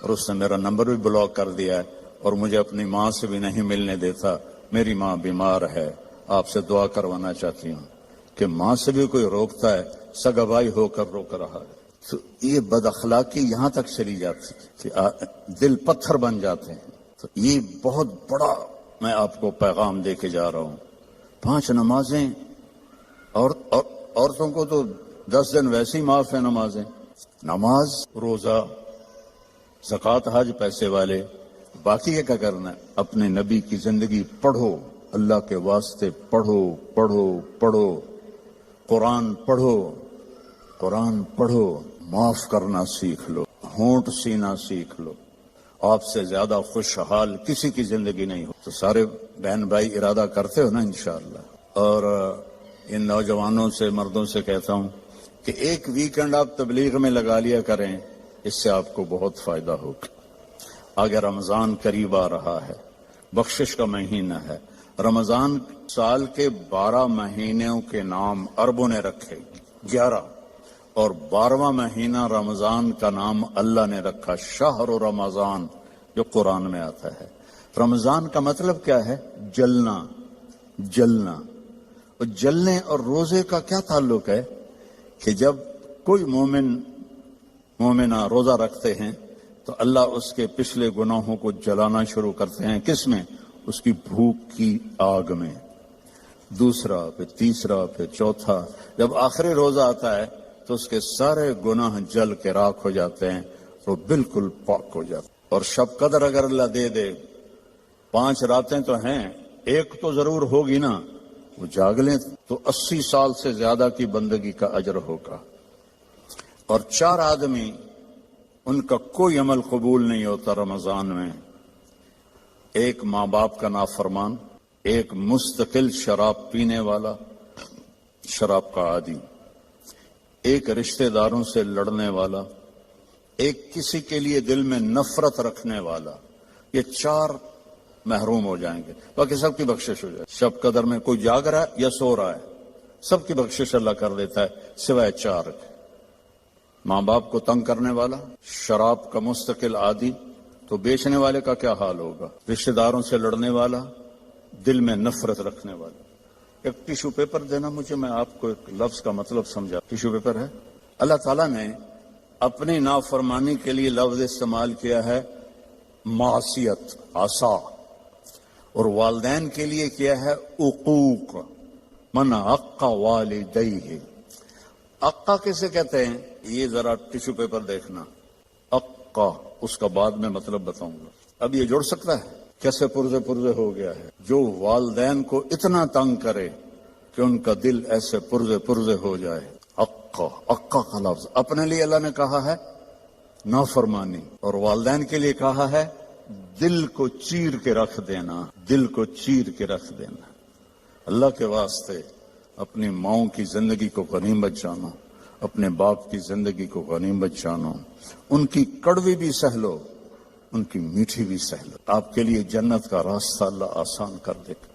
اور اس نے میرا نمبر بھی بلاک کر دیا ہے اور مجھے اپنی ماں سے بھی نہیں ملنے دیتا، میری ماں بیمار ہے، آپ سے دعا کروانا چاہتی ہوں۔ کہ ماں سے بھی کوئی روکتا ہے، سگا بھائی ہو کر روک رہا ہے۔ تو یہ بد اخلاقی یہاں تک چلی جاتی ہے کہ دل پتھر بن جاتے ہیں۔ تو یہ بہت بڑا میں آپ کو پیغام دے کے جا رہا ہوں۔ 5 نمازیں، اور عورتوں کو تو 10 دن ویسے ہی معاف ہے نمازیں، نماز، روزہ، زکوٰۃ، حج، پیسے والے۔ باقی یہ کیا کرنا ہے؟ اپنے نبی کی زندگی پڑھو، اللہ کے واسطے پڑھو پڑھو پڑھو، قرآن پڑھو، قرآن پڑھو، معاف کرنا سیکھ لو، ہونٹ سینا سیکھ لو، آپ سے زیادہ خوشحال کسی کی زندگی نہیں ہو۔ تو سارے بہن بھائی ارادہ کرتے ہو نا انشاءاللہ؟ اور ان نوجوانوں سے، مردوں سے کہتا ہوں کہ ایک ویکنڈ آپ تبلیغ میں لگا لیا کریں، اس سے آپ کو بہت فائدہ ہوگا۔ آگے رمضان قریب آ رہا ہے، بخشش کا مہینہ ہے۔ رمضان سال کے 12 مہینوں کے نام عربوں نے رکھے، 11، اور 12واں مہینہ رمضان کا نام اللہ نے رکھا، شہر رمضان، جو قرآن میں آتا ہے۔ رمضان کا مطلب کیا ہے؟ جلنا، جلنا۔ اور جلنے اور روزے کا کیا تعلق ہے؟ کہ جب کوئی مومنہ روزہ رکھتے ہیں تو اللہ اس کے پچھلے گناہوں کو جلانا شروع کرتے ہیں۔ کس میں؟ اس کی بھوک کی آگ میں۔ دوسرا، پھر تیسرا، پھر چوتھا، جب آخری روزہ آتا ہے تو اس کے سارے گناہ جل کے راکھ ہو جاتے ہیں، وہ بالکل پاک ہو جاتے ہیں۔ اور شب قدر اگر اللہ دے دے، 5 راتیں تو ہیں، ایک تو ضرور ہوگی نا، وہ جاگ لیں تو 80 سال سے زیادہ کی بندگی کا اجر ہوگا۔ اور 4 آدمی، ان کا کوئی عمل قبول نہیں ہوتا رمضان میں۔ ایک ماں باپ کا نافرمان، ایک مستقل شراب پینے والا، شراب کا عادی، ایک رشتہ داروں سے لڑنے والا، ایک کسی کے لیے دل میں نفرت رکھنے والا۔ یہ 4 محروم ہو جائیں گے، باقی سب کی بخشش ہو جائے۔ شب قدر میں کوئی جاگ رہا ہے یا سو رہا ہے، سب کی بخشش اللہ کر دیتا ہے، سوائے 4 کے۔ ماں باپ کو تنگ کرنے والا، شراب کا مستقل عادی، تو بیچنے والے کا کیا حال ہوگا؟ رشتہ داروں سے لڑنے والا، دل میں نفرت رکھنے والا۔ ایک ٹیشو پیپر دینا مجھے، میں آپ کو ایک لفظ کا مطلب سمجھا۔ ٹیشو پیپر ہے، اللہ تعالیٰ نے اپنی نافرمانی کے لیے لفظ استعمال کیا ہے معصیت، عصا، اور والدین کے لیے کیا ہے عقوق، من عق والدیہ۔ عقا کسے کہتے ہیں؟ یہ ذرا ٹیشو پیپر دیکھنا، عقا، اس کا بعد میں مطلب بتاؤں گا۔ اب یہ جڑ سکتا ہے؟ کیسے پرزے ہو گیا ہے؟ جو والدین کو اتنا تنگ کرے کہ ان کا دل ایسے پرزے ہو جائے۔ عقا کا لفظ اپنے لیے اللہ نے کہا ہے نافرمانی، اور والدین کے لیے کہا ہے دل کو چیر کے رکھ دینا، دل کو چیر کے رکھ دینا۔ اللہ کے واسطے اپنی ماؤں کی زندگی کو غنیمت جانو، اپنے باپ کی زندگی کو غنیمت جانو، ان کی کڑوی بھی سہ لو، ان کی میٹھی بھی سہ لو، آپ کے لیے جنت کا راستہ اللہ آسان کر دے گا۔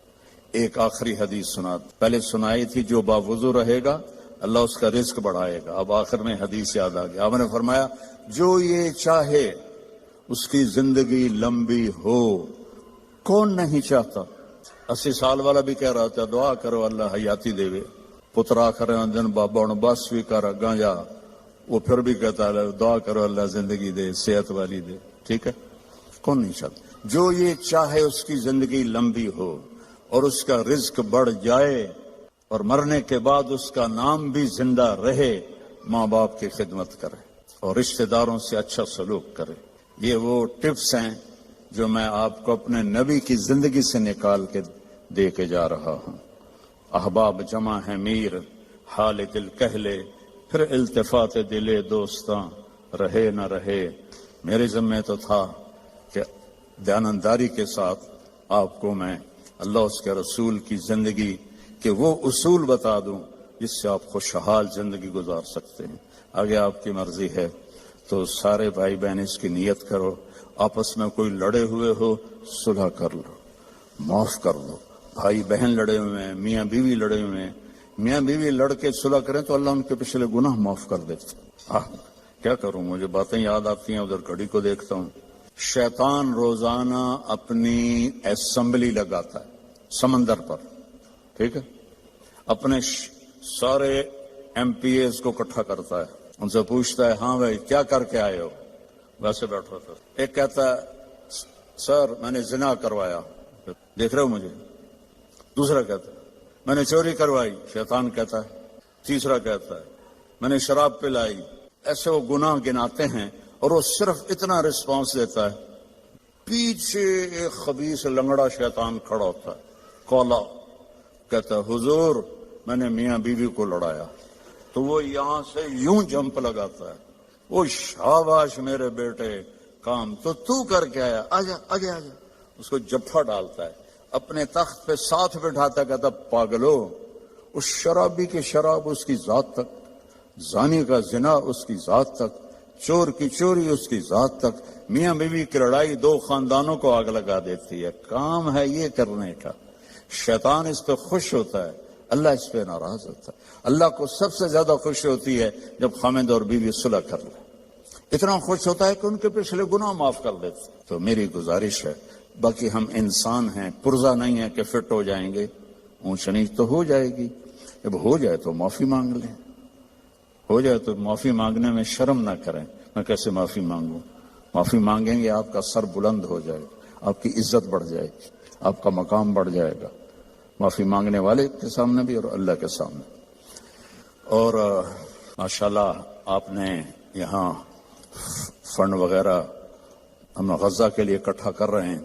ایک آخری حدیث پہلے سنائی تھی، جو باوضو رہے گا اللہ اس کا رزق بڑھائے گا۔ اب آخر میں حدیث یاد آ گیا، آپ نے فرمایا جو یہ چاہے اس کی زندگی لمبی ہو۔ کون نہیں چاہتا؟ 80 سال والا بھی کہہ رہا تھا دعا کرو اللہ حیاتی دے وے، پترا کرے دن بابا ہوں بس بھی کر اگاں جا، وہ پھر بھی کہتا ہے دعا کرو اللہ زندگی دے، صحت والی دے۔ ٹھیک ہے، کون نہیں چاہتا؟ جو یہ چاہے اس کی زندگی لمبی ہو اور اس کا رزق بڑھ جائے اور مرنے کے بعد اس کا نام بھی زندہ رہے، ماں باپ کی خدمت کرے اور رشتہ داروں سے اچھا سلوک کرے۔ یہ وہ ٹپس ہیں جو میں آپ کو اپنے نبی کی زندگی سے نکال کے دے کے جا رہا ہوں۔ احباب جمع ہے میر، حال دل کہہ لے، پھر التفات دلے دوستاں، رہے نہ رہے۔ میرے ذمہ تو تھا کہ دیانتداری کے ساتھ آپ کو میں اللہ اس کے رسول کی زندگی کہ وہ اصول بتا دوں جس سے آپ خوشحال زندگی گزار سکتے ہیں۔ آگے آپ کی مرضی ہے تو سارے بھائی بہن اس کی نیت کرو، آپس میں کوئی لڑے ہوئے ہو صلح کر لو، معاف کر دو۔ بھائی بہن لڑے ہوئے ہیں، میاں بیوی لڑے ہوئے ہیں، میاں بیوی لڑ کے صلح کریں تو اللہ ان کے پچھلے گناہ معاف کر دیتے۔ کیا کروں، مجھے باتیں یاد آتی ہیں، ادھر گھڑی کو دیکھتا ہوں۔ شیطان روزانہ اپنی اسمبلی لگاتا ہے سمندر پر، ٹھیک ہے، اپنے سارے ایم پی ایز کو اکٹھا کرتا ہے، ان سے پوچھتا ہے ہاں بھائی کیا کر کے آئے ہو؟ ویسے بیٹھا تھا، ایک کہتا ہے سر میں نے زنا کروایا، دیکھ رہے ہو مجھے؟ دوسرا کہتا ہے میں نے چوری کروائی، شیطان کہتا ہے۔ تیسرا کہتا ہے میں نے شراب پلائی۔ ایسے وہ گناہ گناتے ہیں اور وہ صرف اتنا رسپانس دیتا ہے، پیچھے ایک خبیث لنگڑا شیطان کھڑا ہوتا ہے، کولا کہتا ہے حضور میں نے میاں بیوی کو لڑایا. تو وہ یہاں سے یوں جمپ لگاتا ہے, وہ شاباش میرے بیٹے کام تو کر کے آیا, آجا آگے آجا. اس کو جفا ڈالتا ہے, اپنے تخت پہ ساتھ بٹھاتا, کہتا پاگلو, اس شرابی کی شراب اس کی ذات تک, زانی کا زنا اس کی ذات تک, چور کی چوری اس کی ذات تک. میاں بیوی کی لڑائی دو خاندانوں کو آگ لگا دیتی ہے. کام ہے یہ کرنے کا. شیطان اس پہ خوش ہوتا ہے, اللہ اس پہ ناراض ہوتا ہے. اللہ کو سب سے زیادہ خوشی ہوتی ہے جب خامد اور بیوی صلح کر لیں. اتنا خوش ہوتا ہے کہ ان کے پچھلے گناہ معاف کر دیتے. تو میری گزارش ہے, باقی ہم انسان ہیں, پرزا نہیں ہے کہ فٹ ہو جائیں گے, اونچ نیچ تو ہو جائے گی. جب ہو جائے تو معافی مانگ لیں, ہو جائے تو معافی مانگنے میں شرم نہ کریں. میں کیسے معافی مانگوں؟ معافی مانگیں گے آپ کا سر بلند ہو جائے گا, آپ کی عزت بڑھ جائے گی, آپ کا مقام بڑھ جائے گا, معافی مانگنے والے کے سامنے بھی اور اللہ کے سامنے. اور ماشاءاللہ آپ نے یہاں فنڈ وغیرہ ہم غزہ کے لیے اکٹھا کر رہے ہیں,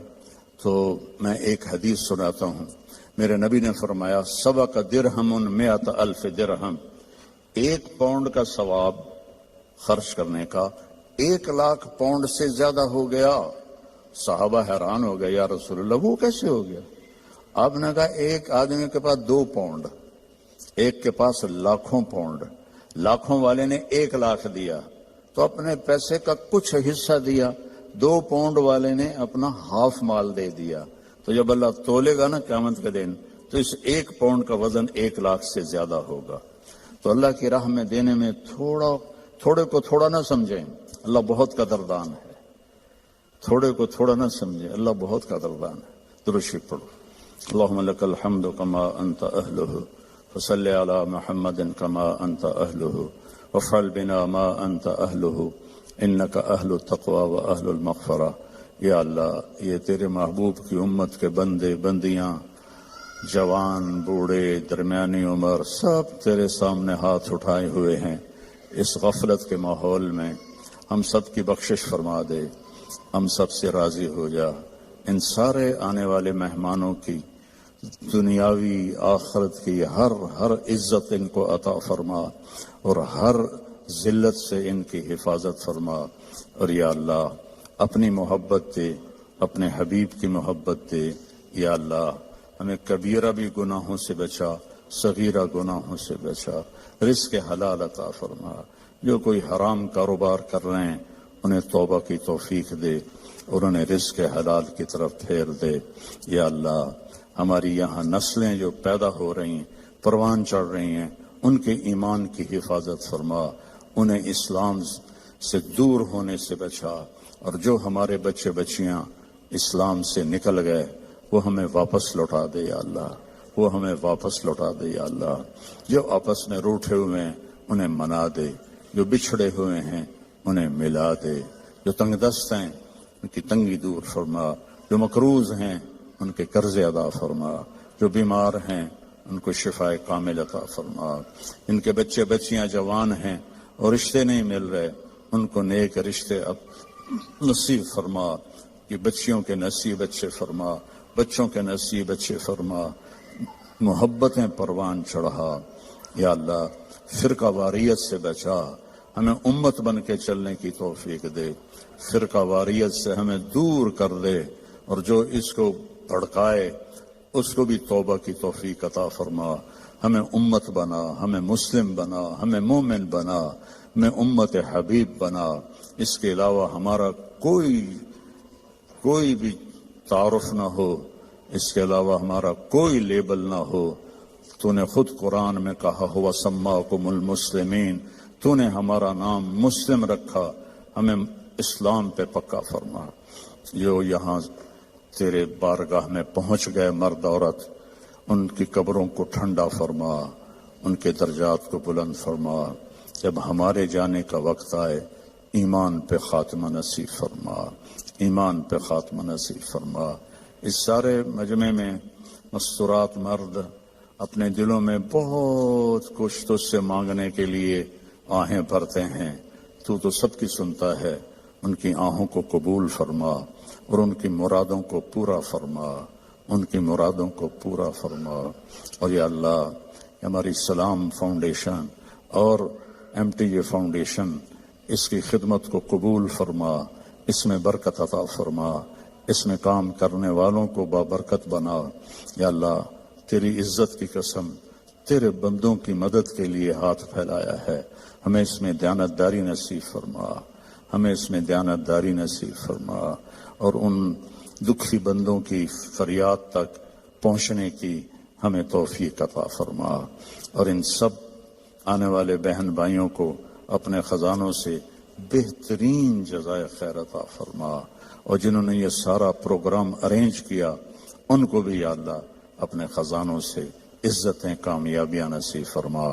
تو میں ایک حدیث سناتا ہوں. میرے نبی نے فرمایا سبق درہم 100,000 درہم, 1 پاؤنڈ کا ثواب خرچ کرنے کا 1,00,000 پاؤنڈ سے زیادہ ہو گیا. صحابہ حیران ہو گئے, یا رسول اللہ وہ کیسے ہو گیا؟ آپ نے کہا ایک آدمی کے پاس 2 پاؤنڈ, ایک کے پاس لاکھوں پاؤنڈ, لاکھوں والے نے 1,00,000 دیا تو اپنے پیسے کا کچھ حصہ دیا, 2 پاؤنڈ والے نے اپنا ہاف مال دے دیا. تو جب اللہ تولے گا نا قیامت کے دن, تو اس 1 پاؤنڈ کا وزن 1,00,000 سے زیادہ ہوگا. تو اللہ کی راہ میں دینے میں تھوڑے کو تھوڑا نہ سمجھیں, اللہ بہت قدردان ہے. تھوڑے کو تھوڑا نہ سمجھیں, اللہ بہت قدردان ہے. درود شریف پڑھو. اللہم لک الحمد کما انت اہلہ فصلی علی محمد کما انت اہلہ وافعل بنا ما انت اہلہ انک اہل التقوی و اہل المغفرہ. یا اللہ یہ تیرے محبوب کی امت کے بندے بندیاں, جوان بوڑھے درمیانی عمر, سب تیرے سامنے ہاتھ اٹھائے ہوئے ہیں. اس غفلت کے ماحول میں ہم سب کی بخشش فرما دے, ہم سب سے راضی ہو جا. ان سارے آنے والے مہمانوں کی دنیاوی آخرت کی ہر عزت ان کو عطا فرما, اور ہر ذلت سے ان کی حفاظت فرما. اور یا اللہ اپنی محبت دے, اپنے حبیب کی محبت دے. یا اللہ ہمیں کبیرہ بھی گناہوں سے بچا, صغیرہ گناہوں سے بچا. رزق حلال عطا فرما. جو کوئی حرام کاروبار کر رہے ہیں انہیں توبہ کی توفیق دے, اور انہیں رزق حلال کی طرف پھیر دے. یا اللہ ہماری یہاں نسلیں جو پیدا ہو رہی ہیں, پروان چڑھ رہی ہیں, ان کے ایمان کی حفاظت فرما, انہیں اسلام سے دور ہونے سے بچا. اور جو ہمارے بچے بچیاں اسلام سے نکل گئے وہ ہمیں واپس لوٹا دے یا اللہ, وہ ہمیں واپس لوٹا دے یا اللہ. جو آپس میں روٹھے ہوئے ہیں انہیں منا دے, جو بچھڑے ہوئے ہیں انہیں ملا دے, جو تنگ دست ہیں ان کی تنگی دور فرما, جو مقروض ہیں ان کے قرض ادا فرما, جو بیمار ہیں ان کو شفائے کامل عطا فرما. ان کے بچے بچیاں جوان ہیں اور رشتے نہیں مل رہے, ان کو نیک رشتے اب نصیب فرما. کہ بچیوں کے نصیب اچھے فرما, بچوں کے نصیب اچھے فرما, محبتیں پروان چڑھا. یا اللہ فرقہ واریت سے بچا, ہمیں امت بن کے چلنے کی توفیق دے. فرقہ واریت سے ہمیں دور کر دے, اور جو اس کو بھڑکائے اس کو بھی توبہ کی توفیق عطا فرما. ہمیں امت بنا, ہمیں مسلم بنا, ہمیں مومن بنا, ہمیں امت حبیب بنا. اس کے علاوہ ہمارا کوئی بھی تعارف نہ ہو, اس کے علاوہ ہمارا کوئی لیبل نہ ہو. تو نے خود قرآن میں کہا ہوا سماکم المسلمین, تو نے ہمارا نام مسلم رکھا, ہمیں اسلام پہ پکا فرما. جو یہاں تیرے بارگاہ میں پہنچ گئے مرد عورت, ان کی قبروں کو ٹھنڈا فرما, ان کے درجات کو بلند فرما. جب ہمارے جانے کا وقت آئے ایمان پہ خاتمہ نصیب فرما, ایمان پہ خاتمہ نصیب فرما. اس سارے مجمع میں مستورات مرد اپنے دلوں میں بہت کچھ تجھ سے مانگنے کے لیے آہیں بھرتے ہیں. تو سب کی سنتا ہے. ان کی آہوں کو قبول فرما اور ان کی مرادوں کو پورا فرما. ان کی مرادوں کو پورا فرما۔ اور یا اللہ ہماری سلام فاؤنڈیشن اور MTJ فاؤنڈیشن اس کی خدمت کو قبول فرما، اس میں برکت عطا فرما، اس میں کام کرنے والوں کو بابرکت بنا۔ یا اللہ تیری عزت کی قسم تیرے بندوں کی مدد کے لیے ہاتھ پھیلایا ہے، ہمیں اس میں دیانتداری نصیب فرما، ہمیں اس میں دیانتداری نصیب فرما، اور ان دکھی بندوں کی فریاد تک پہنچنے کی ہمیں توفیق عطا فرما، اور ان سب آنے والے بہن بھائیوں کو اپنے خزانوں سے بہترین جزائے خیر عطا فرما، اور جنہوں نے یہ سارا پروگرام ارینج کیا ان کو بھی یا اللہ اپنے خزانوں سے عزتیں کامیابیاں نصیب فرما۔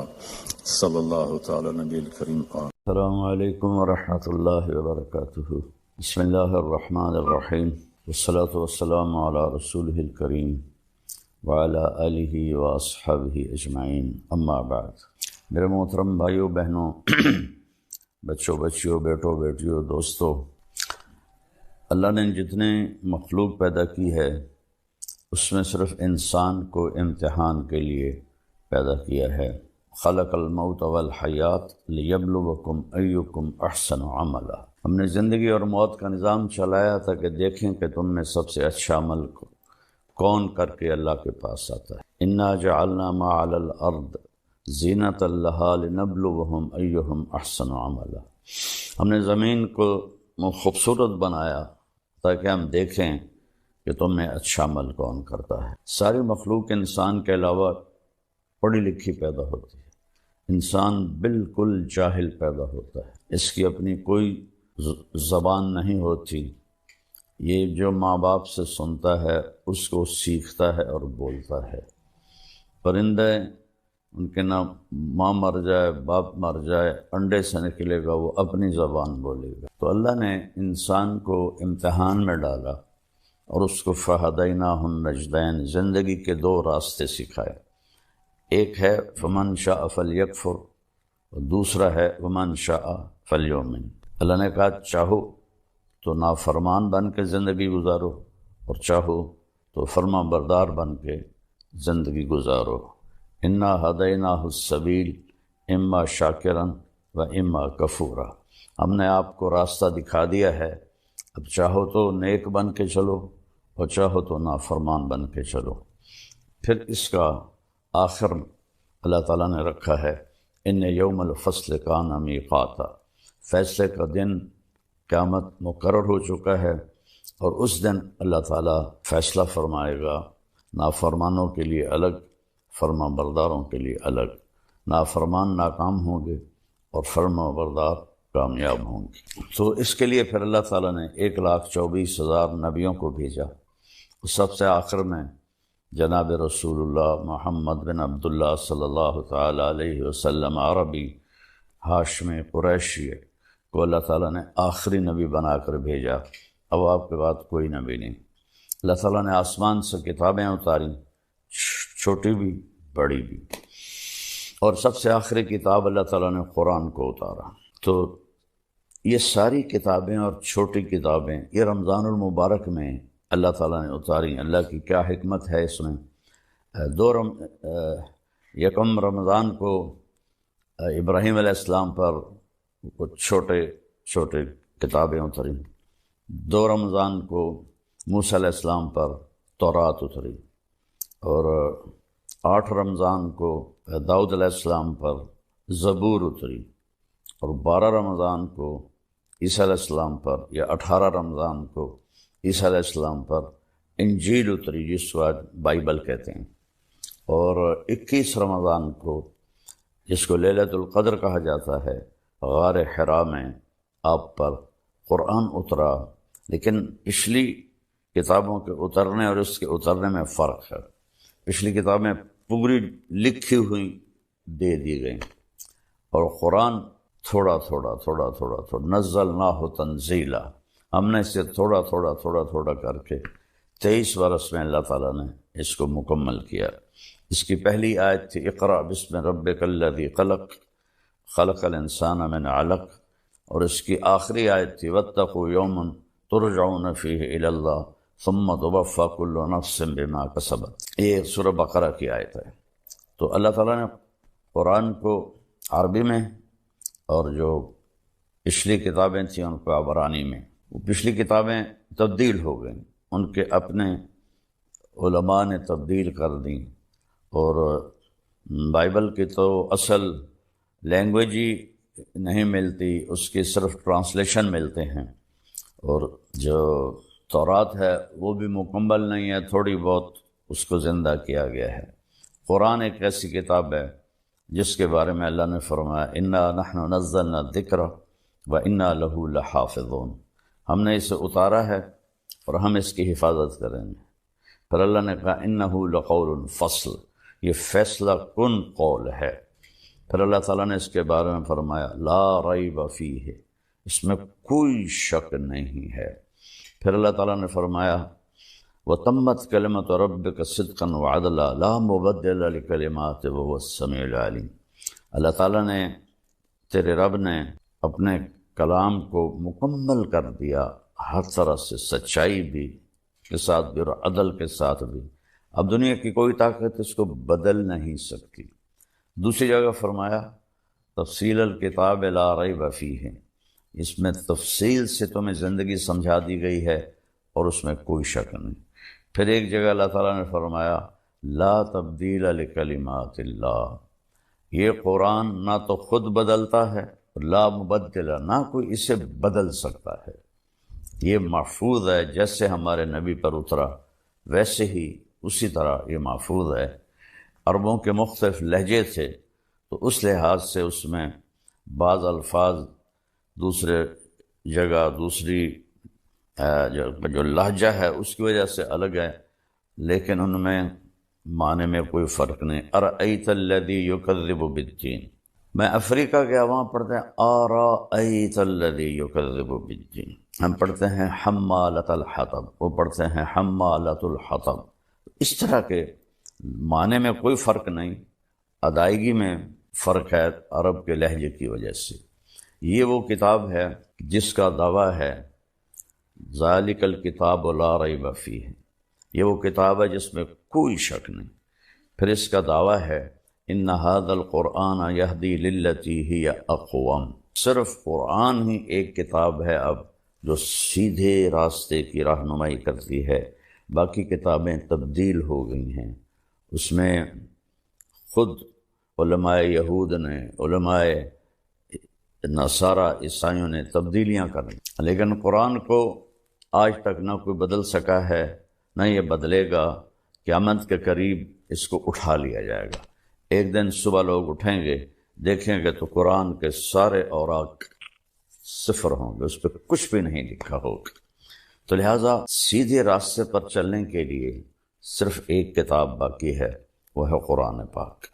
صلی اللہ تعالی نبی الکریم کا۔ السلام علیکم ورحمۃ اللہ وبرکاتہ۔ بسم اللہ الرحمن الرحیم، والصلاة والسلام علی رسولہ الکریم وعلی آلہ واصحابہ اجمعین، اما بعد۔ میرے محترم بھائیوں بہنوں، بچوں بچیوں، بیٹوں بیٹیوں، دوستوں، اللہ نے جتنے مخلوق پیدا کی ہے اس میں صرف انسان کو امتحان کے لیے پیدا کیا ہے۔ خلق الموت والحیات لیبلوکم ایکم احسن عملا۔ ہم نے زندگی اور موت کا نظام چلایا تھا کہ دیکھیں کہ تم میں سب سے اچھا عمل کون کر کے اللہ کے پاس آتا ہے۔ انا جعلنا ما علی الارض زینۃ لہا لنبلوہم ایہم احسن عملا۔ ہم نے زمین کو خوبصورت بنایا تاکہ ہم دیکھیں کہ تم میں اچھا عمل کون کرتا ہے۔ ساری مخلوق انسان کے علاوہ پڑھی لکھی پیدا ہوتی ہے، انسان بالکل جاہل پیدا ہوتا ہے، اس کی اپنی کوئی زبان نہیں ہوتی، یہ جو ماں باپ سے سنتا ہے اس کو سیکھتا ہے اور بولتا ہے۔ پرندے ان کے نہ ماں مر جائے باپ مر جائے انڈے سے نکلے گا، وہ اپنی زبان بولے گا۔ تو اللہ نے انسان کو امتحان میں ڈالا اور اس کو فہدیناہ النجدین، زندگی کے دو راستے سکھائے۔ ایک ہے فمن شاء فلیکفر اور دوسرا ہے ومن شاء فلیؤمن۔ اللہ نے کہا چاہو تو نافرمان بن کے زندگی گزارو اور چاہو تو فرما بردار بن کے زندگی گزارو۔ انا ہدیناہ السبیل اما شاکرا و اما کفورا۔ ہم نے آپ کو راستہ دکھا دیا ہے، اب چاہو تو نیک بن کے چلو اور چاہو تو نافرمان بن کے چلو۔ پھر اس کا آخر اللہ تعالیٰ نے رکھا ہے ان یوم الفصل کان میقاتا، فیصلے کا دن قیامت مقرر ہو چکا ہے، اور اس دن اللہ تعالیٰ فیصلہ فرمائے گا، نافرمانوں کے لیے الگ، فرما برداروں کے لیے الگ۔ نافرمان ناکام ہوں گے اور فرما بردار کامیاب ہوں گے۔ تو اس کے لیے پھر اللہ تعالیٰ نے 1,24,000 نبیوں کو بھیجا۔ سب سے آخر میں جناب رسول اللہ محمد بن عبداللہ صلی اللہ تعالیٰ علیہ وسلم عربی ہاشمی قریشی کو اللہ تعالیٰ نے آخری نبی بنا کر بھیجا۔ اب آپ کے بعد کوئی نبی نہیں۔ اللہ تعالیٰ نے آسمان سے کتابیں اتاری، چھوٹی بھی بڑی بھی، اور سب سے آخری کتاب اللہ تعالیٰ نے قرآن کو اتارا۔ تو یہ ساری کتابیں اور چھوٹی کتابیں یہ رمضان المبارک میں اللہ تعالیٰ نے اتاری۔ اللہ کی کیا حکمت ہے اس میں۔ یکم رمضان کو ابراہیم علیہ السلام پر کچھ چھوٹے کتابیں اتری، 2 رمضان کو موسیٰ علیہ السلام پر تورات اتری، اور 8 رمضان کو داؤد علیہ السلام پر زبور اتری، اور 12 رمضان کو عیسیٰ علیہ السلام پر، یا 18 رمضان کو عیسیٰ علیہ السلام پر انجیل اتری، جس کو آج بائبل کہتے ہیں، اور 21 رمضان کو جس کو لیلۃ القدر کہا جاتا ہے، غار حرا میں آپ پر قرآن اترا۔ لیکن پچھلی کتابوں کے اترنے اور اس کے اترنے میں فرق ہے۔ پچھلی کتابیں پوری لکھی ہوئی دے دی گئیں، اور قرآن تھوڑا تھوڑا نزلناہ تنزیلا، ہم نے اسے تھوڑا کر کے 23 برس میں اللہ تعالیٰ نے اس کو مکمل کیا۔ اس کی پہلی آیت تھی اقرأ بسم ربک الذی خلق، خلق الانسان من علق، اور اس کی آخری آیت تھی واتقوا یوما ترجعون فیہ الی اللہ ثم توفی کل نفس بما کسبت، یہ سورہ بقرہ کی آیت ہے۔ تو اللہ تعالیٰ نے قرآن کو عربی میں اور جو پچھلی کتابیں تھیں ان کو عبرانی میں، وہ پچھلی کتابیں تبدیل ہو گئیں، ان کے اپنے علماء نے تبدیل کر دیں، اور بائبل کی تو اصل لینگویج ہی نہیں ملتی، اس کی صرف ٹرانسلیشن ملتے ہیں، اور جو تورات ہے وہ بھی مکمل نہیں ہے، تھوڑی بہت اس کو زندہ کیا گیا ہے۔ قرآن ایک ایسی کتاب ہے جس کے بارے میں اللہ نے فرمایا انا نحن نزلنا الذکر وانا لہ لحافظون، ہم نے اسے اتارا ہے اور ہم اس کی حفاظت کریں گے۔ پھر اللہ نے کہا انہ لقول فصل، یہ فیصلہ کن قول ہے۔ پھر اللہ تعالیٰ نے اس کے بارے میں فرمایا لا ریب فیہ، اس میں کوئی شک نہیں ہے۔ پھر اللہ تعالیٰ نے فرمایا وَتَمَّتْ كَلِمَةُ رَبِّكَ صِدْقًا وَعَدْلًا لَا مُبَدِّلَ لِكَلِمَاتِهِ وَهُوَ السَّمِيعُ الْعَلِيمُ، اللہ تعالیٰ نے، تیرے رب نے اپنے کلام کو مکمل کر دیا ہر طرح سے، سچائی بھی کے ساتھ بھی اور عدل کے ساتھ بھی، اب دنیا کی کوئی طاقت اس کو بدل نہیں سکتی۔ دوسری جگہ فرمایا تفصیل الکتاب لا ریب فیہ، اس میں تفصیل سے تمہیں زندگی سمجھا دی گئی ہے اور اس میں کوئی شک نہیں۔ پھر ایک جگہ اللہ تعالیٰ نے فرمایا لا تبدیل لکلمات اللہ، یہ قرآن نہ تو خود بدلتا ہے، لا مبدل، نہ کوئی اسے بدل سکتا ہے، یہ محفوظ ہے، جیسے ہمارے نبی پر اترا ویسے ہی اسی طرح یہ محفوظ ہے۔ عربوں کے مختلف لہجے تھے تو اس لحاظ سے اس میں بعض الفاظ دوسرے جگہ دوسری جو لہجہ ہے اس کی وجہ سے الگ ہے، لیکن ان میں معنی میں کوئی فرق نہیں۔ ارأیت الذی یکذب بالدین، میں افریقہ کے وہاں پڑھتے ہیں ارأیت الذی یکذب بالدین، ہم پڑھتے ہیں حمالۃ الحطب، وہ پڑھتے ہیں حمالۃ الحطب۔ اس طرح کے معنی میں کوئی فرق نہیں، ادائیگی میں فرق ہے عرب کے لہجے کی وجہ سے۔ یہ وہ کتاب ہے جس کا دعویٰ ہے ذالک الکتاب لا ریب فیہ، یہ وہ کتاب ہے جس میں کوئی شک نہیں۔ پھر اس کا دعویٰ ہے ان ھذا القرآن یہدی للتی ہی اقوم، صرف قرآن ہی ایک کتاب ہے اب جو سیدھے راستے کی رہنمائی کرتی ہے، باقی کتابیں تبدیل ہو گئی ہیں۔ اس میں خود علماء یہود نے، علماء نصارہ عیسائیوں نے تبدیلیاں کریں، لیکن قرآن کو آج تک نہ کوئی بدل سکا ہے، نہ یہ بدلے گا۔ قیامت کے قریب اس کو اٹھا لیا جائے گا، ایک دن صبح لوگ اٹھیں گے، دیکھیں گے تو قرآن کے سارے اوراق صفر ہوں گے، اس پہ کچھ بھی نہیں لکھا ہوگا۔ تو لہٰذا سیدھے راستے پر چلنے کے لیے صرف ایک کتاب باقی ہے، وہ ہے قرآن پاک،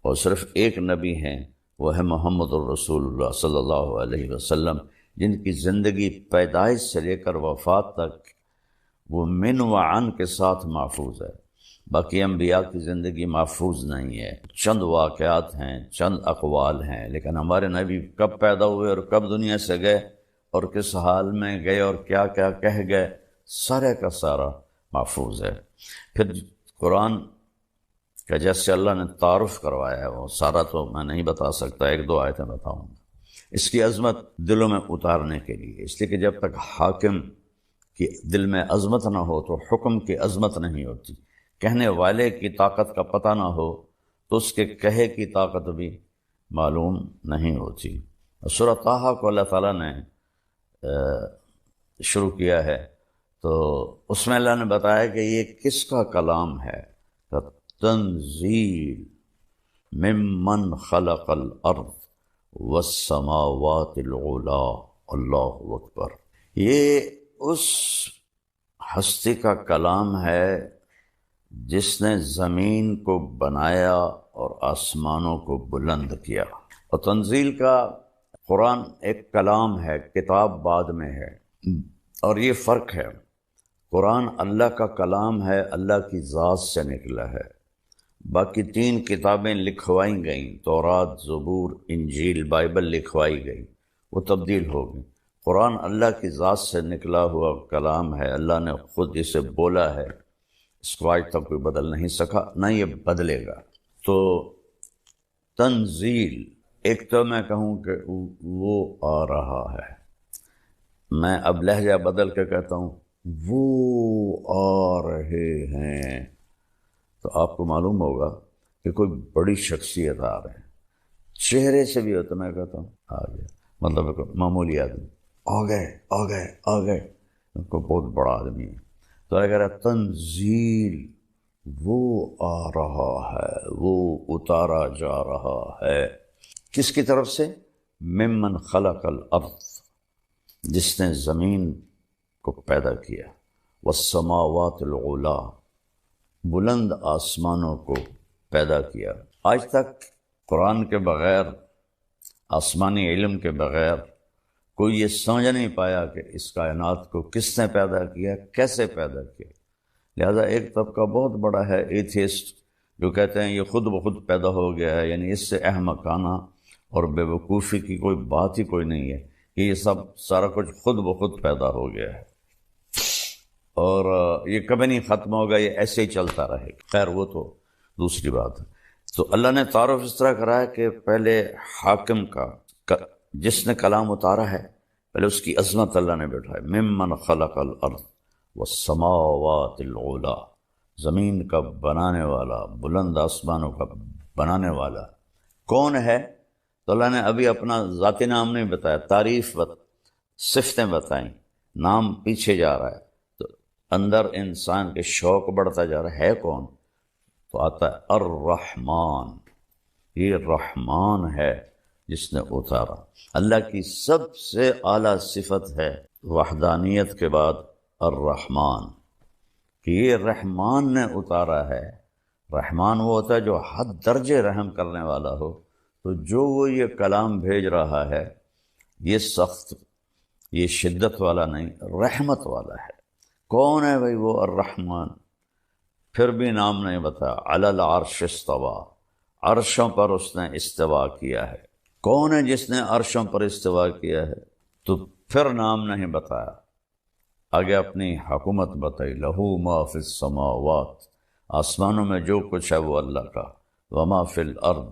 اور صرف ایک نبی ہیں، وہ ہے محمد الرسول اللہ صلی اللہ علیہ وسلم، جن کی زندگی پیدائش سے لے کر وفات تک وہ من و عن کے ساتھ محفوظ ہے۔ باقی انبیاء کی زندگی محفوظ نہیں ہے، چند واقعات ہیں، چند اقوال ہیں، لیکن ہمارے نبی کب پیدا ہوئے اور کب دنیا سے گئے اور کس حال میں گئے اور کیا کیا کہہ گئے، سارے کا سارا محفوظ ہے۔ پھر قرآن کا جیسے اللہ نے تعارف کروایا ہے وہ سارا تو میں نہیں بتا سکتا، ایک دو آیتیں بتاؤں گا۔ اس کی عظمت دلوں میں اتارنے کے لیے، اس لیے کہ جب تک حاکم کی دل میں عظمت نہ ہو تو حکم کی عظمت نہیں ہوتی، کہنے والے کی طاقت کا پتہ نہ ہو تو اس کے کہے کی طاقت بھی معلوم نہیں ہوتی۔ سورہ طٰہٰ کو اللہ تعالیٰ نے شروع کیا ہے تو اس میں اللہ نے بتایا کہ یہ کس کا کلام ہے، تنزیل ممن خلق الارض والسماوات العلا، اللہ اکبر، یہ اس ہستی کا کلام ہے جس نے زمین کو بنایا اور آسمانوں کو بلند کیا۔ اور تنزیل کا قرآن ایک کلام ہے، کتاب بعد میں ہے، اور یہ فرق ہے، قرآن اللہ کا کلام ہے، اللہ کی ذات سے نکلا ہے۔ باقی تین کتابیں لکھوائی گئیں، تورات، زبور، انجیل، بائبل لکھوائی گئی، وہ تبدیل ہو گئی۔ قرآن اللہ کی ذات سے نکلا ہوا کلام ہے، اللہ نے خود اسے بولا ہے، اس کو آج تک کوئی بدل نہیں سکا، نہ یہ بدلے گا۔ تو تنزیل، ایک تو میں کہوں کہ وہ آ رہا ہے، میں اب لہجہ بدل کے کہتا ہوں وہ آ رہے ہیں، تو آپ کو معلوم ہوگا کہ کوئی بڑی شخصیت آ رہے ہیں۔ چہرے سے بھی ہوتا، میں کہتا ہوں آ گیا، مطلب ایک معمولی آدمی آ گئے، کوئی بہت بڑا آدمی ہے۔ تو اگر تنزیل، وہ آ رہا ہے، وہ اتارا جا رہا ہے، کس کی طرف سے؟ ممن خلق الارض، جس نے زمین کو پیدا کیا، والسماوات العلا، بلند آسمانوں کو پیدا کیا۔ آج تک قرآن کے بغیر، آسمانی علم کے بغیر کوئی یہ سمجھ نہیں پایا کہ اس کائنات کو کس نے پیدا کیا، کیسے پیدا کیا۔ لہذا ایک طبقہ بہت بڑا ہے ایتھیسٹ، جو کہتے ہیں یہ خود بخود پیدا ہو گیا ہے، یعنی اس سے احمقانہ اور بے وقوفی کی کوئی بات ہی کوئی نہیں ہے کہ یہ سارا کچھ خود بخود پیدا ہو گیا ہے اور یہ کبھی نہیں ختم ہوگا، یہ ایسے ہی چلتا رہے گا۔ خیر وہ تو دوسری بات ہے۔ تو اللہ نے تعارف اس طرح کرا ہے کہ پہلے حاکم کا، جس نے کلام اتارا ہے، پہلے اس کی عظمت اللہ نے بٹھائی، ممن خلق الارض والسماوات العلا، زمین کا بنانے والا، بلند آسمانوں کا بنانے والا کون ہے؟ تو اللہ نے ابھی اپنا ذاتی نام نہیں بتایا، تعریف صفتیں بتائیں، نام پیچھے جا رہا ہے، تو اندر انسان کے شوق بڑھتا جا رہا ہے کون؟ تو آتا ہے الرحمن، یہ رحمان ہے جس نے اتارا۔ اللہ کی سب سے اعلیٰ صفت ہے وحدانیت کے بعد الرحمن، کہ یہ رحمان نے اتارا ہے۔ رحمان وہ ہوتا ہے جو حد درجے رحم کرنے والا ہو، تو جو وہ یہ کلام بھیج رہا ہے یہ سخت، یہ شدت والا نہیں، رحمت والا ہے۔ کون ہے بھائی وہ الرحمن؟ پھر بھی نام نہیں بتایا، علی العرش استویٰ، عرشوں پر اس نے استوا کیا ہے۔ کون ہے جس نے عرشوں پر استوا کیا ہے؟ تو پھر نام نہیں بتایا، آگے اپنی حکومت بتائی، لہو ما فی السماوات، آسمانوں میں جو کچھ ہے وہ اللہ کا، وما فی الارض،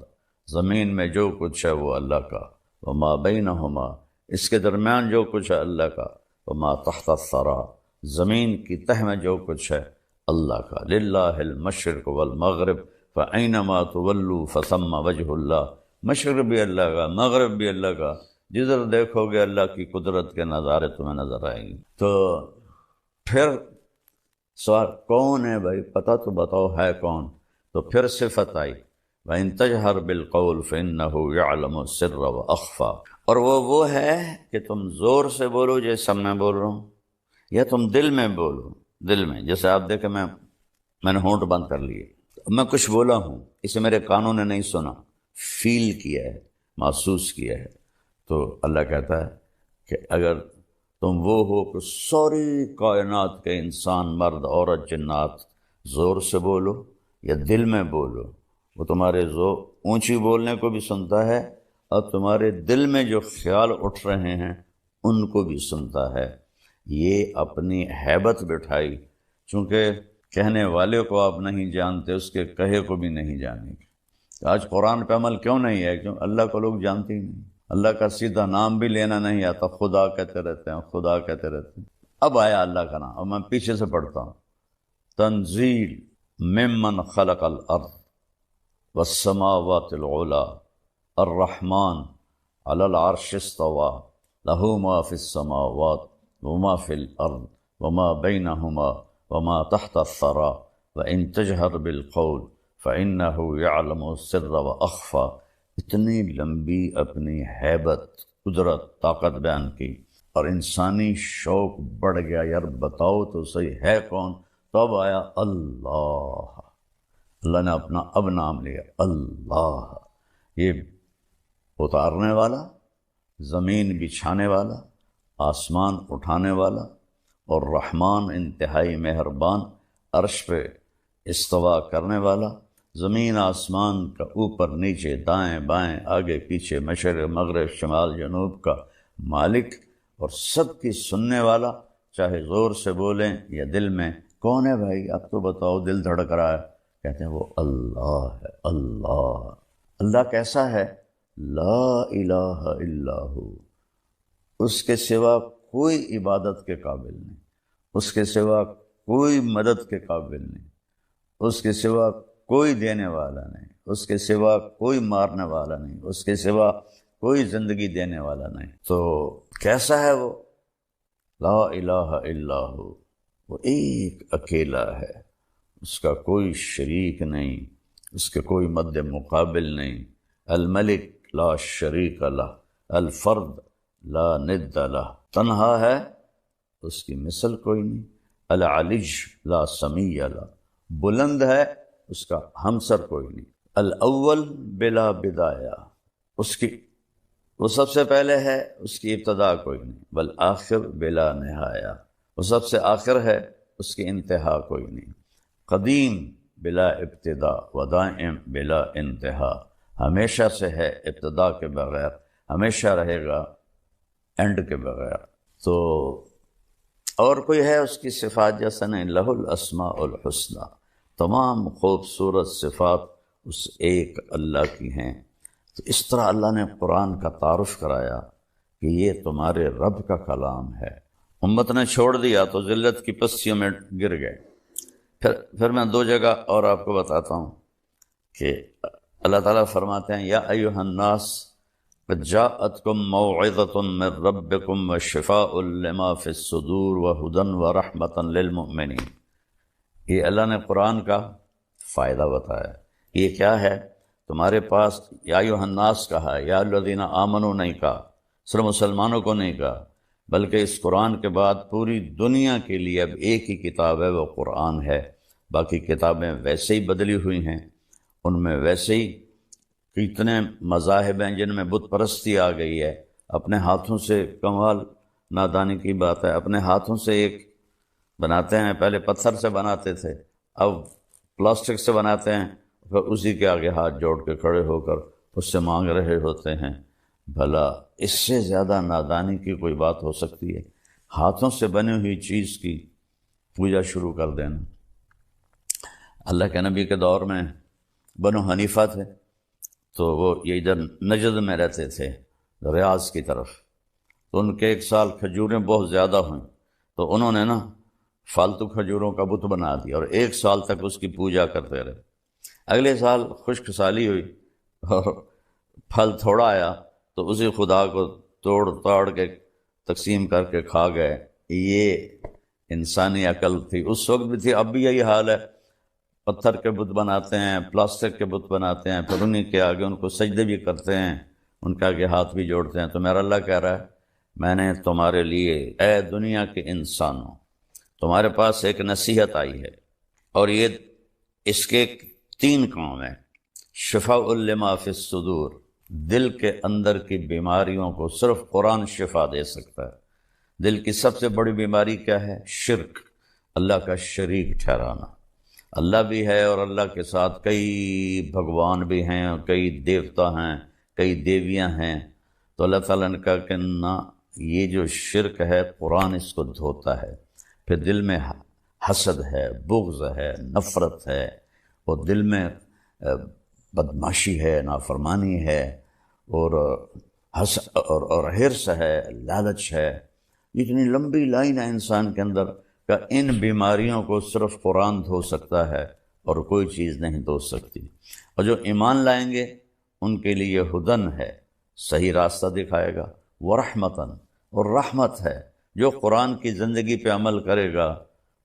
زمین میں جو کچھ ہے وہ اللہ کا، وما بینہما، اس کے درمیان جو کچھ ہے اللہ کا، وما تحت الثری، زمین کی تہ میں جو کچھ ہے اللہ کا، للہ المشرق والمغرب فأینما تولوا فثم وجہ اللہ، مشرق بھی اللہ کا، مغرب بھی اللہ کا، جدھر دیکھو گے اللہ کی قدرت کے نظارے تمہیں نظر آئیں گے۔ تو پھر سوال کون ہے بھائی؟ پتہ تو بتاؤ ہے کون؟ تو پھر صفت آئی، وَإِن تَجْهَرْ بِالْقَوْلِ فَإِنَّهُ يَعْلَمُ السِّرَّ وَأَخْفَى، اور وہ ہے کہ تم زور سے بولو جیسا میں بول رہا ہوں، یا تم دل میں بولو، دل میں، جیسے آپ دیکھیں میں نے ہونٹ بند کر لیے، میں کچھ بولا ہوں، اسے میرے کانوں نے نہیں سنا، فیل کیا ہے، محسوس کیا ہے۔ تو اللہ کہتا ہے کہ اگر تم وہ ہو کہ ساری کائنات کے انسان، مرد، عورت، جنات زور سے بولو یا دل میں بولو، وہ تمہارے اونچی بولنے کو بھی سنتا ہے، اور تمہارے دل میں جو خیال اٹھ رہے ہیں ان کو بھی سنتا ہے۔ یہ اپنی ہیبت بٹھائی، چونکہ کہنے والے کو آپ نہیں جانتے، اس کے کہے کو بھی نہیں جانیں گے۔ آج قرآن پہ عمل کیوں نہیں ہے؟ کیوں؟ اللہ کو لوگ جانتے ہی نہیں، اللہ کا سیدھا نام بھی لینا نہیں آتا، خدا کہتے رہتے ہیں، خدا کہتے رہتے ہیں۔ اب آیا اللہ کا نام، اور میں پیچھے سے پڑھتا ہوں، تنزیل ممن خلق الارض والسماوات العلا الرحمن علی العرش استوى له ما في السماوات وما في الارض وما بينهما وما تحت الثرى وان تجهر بالقول فانه يعلم السر واخفى۔ اتنی لمبی اپنی ہیبت، قدرت، طاقت بیان کی، اور انسانی شوق بڑھ گیا، یار بتاؤ تو صحیح ہے کون؟ تب آیا اللہ، اللہ نے اپنا اب نام لیا، اللہ، یہ اتارنے والا، زمین بچھانے والا، آسمان اٹھانے والا، اور رحمان انتہائی مہربان، عرش پہ استوا کرنے والا، زمین آسمان کا اوپر نیچے دائیں بائیں آگے پیچھے مشرق مغرب شمال جنوب کا مالک، اور سب کی سننے والا، چاہے زور سے بولیں یا دل میں. کون ہے بھائی؟ اب تو بتاؤ، دل دھڑک رہا ہے. کہتے ہیں وہ اللہ ہے. اللہ. اللہ کیسا ہے؟ لا الہ الا ہو. اس کے سوا کوئی عبادت کے قابل نہیں، اس کے سوا کوئی مدد کے قابل نہیں، اس کے سوا کوئی دینے والا نہیں، اس کے سوا کوئی مارنے والا نہیں، اس کے سوا کوئی زندگی دینے والا نہیں. تو کیسا ہے وہ؟ لا الہ الا ہو. وہ ایک اکیلا ہے، اس کا کوئی شریک نہیں، اس کے کوئی مد مقابل نہیں. الملک لا شریک لہ، الفرد لا ند لہ. تنہا ہے، اس کی مثل کوئی نہیں. العلج لا سمیع لہ، بلند ہے، اس کا ہمسر کوئی نہیں. الاول بلا بدایہ، اس کی وہ سب سے پہلے ہے، اس کی ابتدا کوئی نہیں. والآخر بلا نہایہ، وہ سب سے آخر ہے، اس کی انتہا کوئی نہیں. قدیم بلا ابتدا ودائم بلا انتہا، ہمیشہ سے ہے ابتدا کے بغیر، ہمیشہ رہے گا اینڈ کے بغیر. تو اور کوئی ہے اس کی صفات جیسا نہیں. لہ الاسماء الحسنی، تمام خوبصورت صفات اس ایک اللہ کی ہیں. تو اس طرح اللہ نے قرآن کا تعارف کرایا کہ یہ تمہارے رب کا کلام ہے. امت نے چھوڑ دیا تو ذلت کی پستیوں میں گر گئے. پھر میں دو جگہ اور آپ کو بتاتا ہوں کہ اللہ تعالیٰ فرماتے ہیں یا ایھا الناس قد جاءتکم موعظۃ من ربکم وشفاء لما فی الصدور وہدی ورحمۃ للمؤمنین. یہ اللہ نے قرآن کا فائدہ بتایا. یہ کیا ہے؟ تمہارے پاس یا ایھا الناس کہا ہے، یا الذین آمنوا نہیں کہا، صرف مسلمانوں کو نہیں کہا، بلکہ اس قرآن کے بعد پوری دنیا کے لیے اب ایک ہی کتاب ہے، وہ قرآن ہے. باقی کتابیں ویسے ہی بدلی ہوئی ہیں، ان میں ویسے ہی کتنے مذاہب ہیں جن میں بت پرستی آ گئی ہے. اپنے ہاتھوں سے، کمال نادانی کی بات ہے، اپنے ہاتھوں سے ایک بناتے ہیں. پہلے پتھر سے بناتے تھے، اب پلاسٹک سے بناتے ہیں، پھر اسی کے آگے ہاتھ جوڑ کے کھڑے ہو کر اس سے مانگ رہے ہوتے ہیں. بھلا اس سے زیادہ نادانی کی کوئی بات ہو سکتی ہے؟ ہاتھوں سے بنی ہوئی چیز کی پوجا شروع کر دینا. اللہ کے نبی کے دور میں بنو حنیفہ تھے، تو وہ یہ ادھر نجد میں رہتے تھے، ریاض کی طرف. تو ان کے ایک سال کھجوریں بہت زیادہ ہوئیں، تو انہوں نے نا فالتو کھجوروں کا بت بنا دیا اور ایک سال تک اس کی پوجا کرتے رہے. اگلے سال خشک سالی ہوئی اور پھل تھوڑا آیا تو اسی خدا کو توڑ تاڑ کے تقسیم کر کے کھا گئے. یہ انسانی عقل تھی، اس وقت بھی تھی، اب بھی یہی حال ہے. پتھر کے بت بناتے ہیں، پلاسٹک کے بت بناتے ہیں، پھر انہیں کے آگے ان کو سجدے بھی کرتے ہیں، ان کے آگے ہاتھ بھی جوڑتے ہیں. تو میرا اللہ کہہ رہا ہے میں نے تمہارے لیے، اے دنیا کے انسانوں، تمہارے پاس ایک نصیحت آئی ہے، اور یہ اس کے 3 کام ہیں. شفاء لما فی الصدور، دل کے اندر کی بیماریوں کو صرف قرآن شفا دے سکتا ہے. دل کی سب سے بڑی بیماری کیا ہے؟ شرک، اللہ کا شریک ٹھہرانا. اللہ بھی ہے اور اللہ کے ساتھ کئی بھگوان بھی ہیں، اور کئی دیوتا ہیں، کئی دیویاں ہیں. تو اللہ تعالیٰ نے کہا کہ نہ، یہ جو شرک ہے قرآن اس کو دھوتا ہے. پھر دل میں حسد ہے، بغض ہے، نفرت ہے، اور دل میں بدماشی ہے، نافرمانی ہے، اور حرص ہے، لالچ ہے. اتنی لمبی لائن ہے انسان کے اندر کہ ان بیماریوں کو صرف قرآن دھو سکتا ہے اور کوئی چیز نہیں دھو سکتی. اور جو ایمان لائیں گے ان کے لیے ہدن ہے، صحیح راستہ دکھائے گا، ورحمتاً، اور رحمت ہے. جو قرآن کی زندگی پہ عمل کرے گا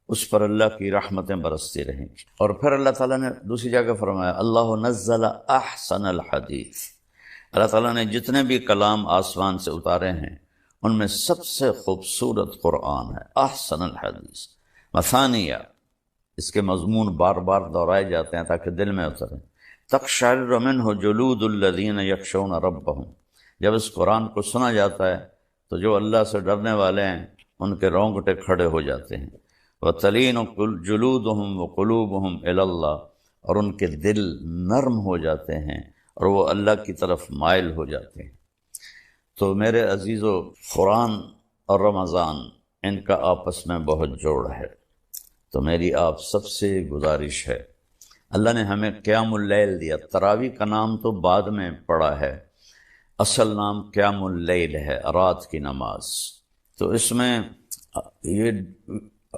اس پر اللہ کی رحمتیں برستی رہیں گی. اور پھر اللہ تعالیٰ نے دوسری جگہ فرمایا اللہ نزل احسن الحدیث. اللہ تعالیٰ نے جتنے بھی کلام آسمان سے اتارے ہیں ان میں سب سے خوبصورت قرآن ہے. احسن الحدیث مثانیہ، اس کے مضمون بار بار دہرائے جاتے ہیں تاکہ دل میں اتریں. تقشعر منہ جلود الذین یخشون ربہم، جب اس قرآن کو سنا جاتا ہے تو جو اللہ سے ڈرنے والے ہیں ان کے رونگٹے کھڑے ہو جاتے ہیں. وَتَلِينُ جُلُودُهُمْ وَقُلُوبُهُمْ إِلَى اللَّهِ، اور ان کے دل نرم ہو جاتے ہیں اور وہ اللہ کی طرف مائل ہو جاتے ہیں. تو میرے عزیزو، قرآن اور رمضان ان کا آپس میں بہت جوڑ ہے، تو میری آپ سب سے گزارش ہے، اللہ نے ہمیں قیام اللیل دیا، تراویح کا نام تو بعد میں پڑا ہے، اصل نام قیام اللیل ہے، رات کی نماز۔ تو اس میں یہ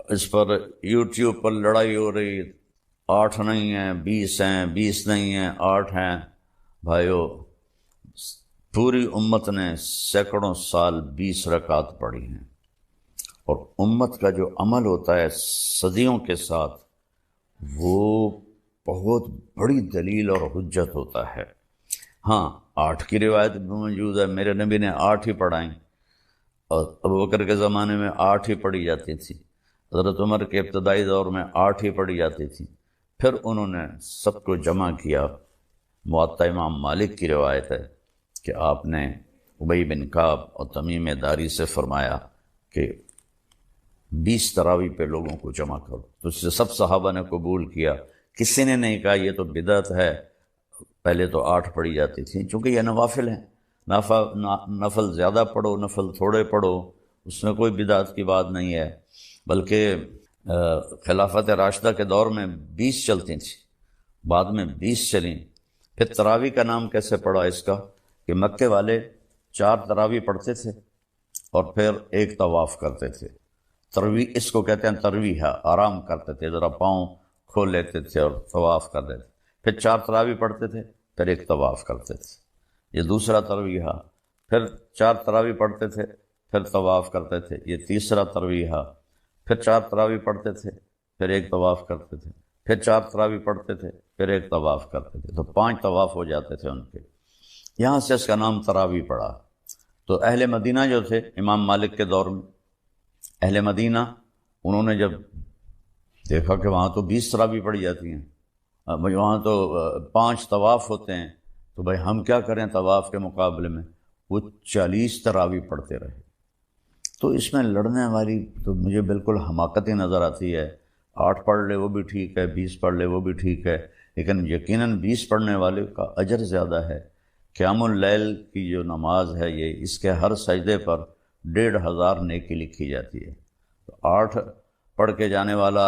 اس پر یوٹیوب پر لڑائی ہو رہی، 8 نہیں ہیں 20 ہیں، 20 نہیں ہیں 8 ہیں۔ بھائیو، پوری امت نے سینکڑوں سال 20 رکعت پڑھی ہیں، اور امت کا جو عمل ہوتا ہے صدیوں کے ساتھ، وہ بہت بڑی دلیل اور حجت ہوتا ہے۔ ہاں، 8 کی روایت بھی موجود ہے، میرے نبی نے 8 ہی پڑھائیں، اور ابوبکر کے زمانے میں 8 ہی پڑھی جاتی تھی، حضرت عمر کے ابتدائی دور میں 8 ہی پڑھی جاتی تھی، پھر انہوں نے سب کو جمع کیا۔ موطا امام مالک کی روایت ہے کہ آپ نے ابی بن کعب اور تمیم داری سے فرمایا کہ 20 تراویح پہ لوگوں کو جمع کرو، تو اس سے سب صحابہ نے قبول کیا، کسی نے نہیں کہا یہ تو بدعت ہے، پہلے تو 8 پڑھی جاتی تھی، چونکہ یہ نوافل ہیں، نفل زیادہ پڑھو نفل تھوڑے پڑھو، اس میں کوئی بدعت کی بات نہیں ہے، بلکہ خلافت راشدہ کے دور میں 20 چلتی تھیں، بعد میں 20 چلیں۔ پھر تراویح کا نام کیسے پڑا اس کا کہ مکے والے 4 تراویح پڑھتے تھے اور پھر ایک طواف کرتے تھے، ترویح اس کو کہتے ہیں، ترویح ہے، آرام کرتے تھے، ذرا پاؤں کھول لیتے تھے اور طواف کر لیتے، پھر 4 تراویح پڑھتے تھے، پھر ایک طواف کرتے تھے، یہ دوسرا ترویح، پھر 4 تراویح پڑھتے تھے، پھر طواف کرتے تھے، یہ تیسرا ترویح، پھر 4 تراویح پڑھتے تھے، پھر ایک طواف کرتے تھے، پھر 4 تراویح پڑھتے تھے، پھر ایک طواف کرتے تھے، تو 5 طواف ہو جاتے تھے ان کے، یہاں سے اس کا نام تراویح پڑا۔ تو اہل مدینہ جو تھے امام مالک کے دور میں، اہل مدینہ انہوں نے جب دیکھا کہ وہاں تو 20 تراویح پڑھی جاتی ہیں، وہاں تو 5 طواف ہوتے ہیں، تو بھائی ہم کیا کریں طواف کے مقابلے میں، وہ 40 تراویح پڑھتے رہے۔ تو اس میں لڑنے والی تو مجھے بالکل حماقت ہی نظر آتی ہے، 8 پڑھ لے وہ بھی ٹھیک ہے، 20 پڑھ لے وہ بھی ٹھیک ہے، لیکن یقیناً 20 پڑھنے والے کا اجر زیادہ ہے۔ قیام اللیل کی جو نماز ہے، یہ اس کے ہر سجدے پر 1500 نیکی لکھی جاتی ہے، تو 8 پڑھ کے جانے والا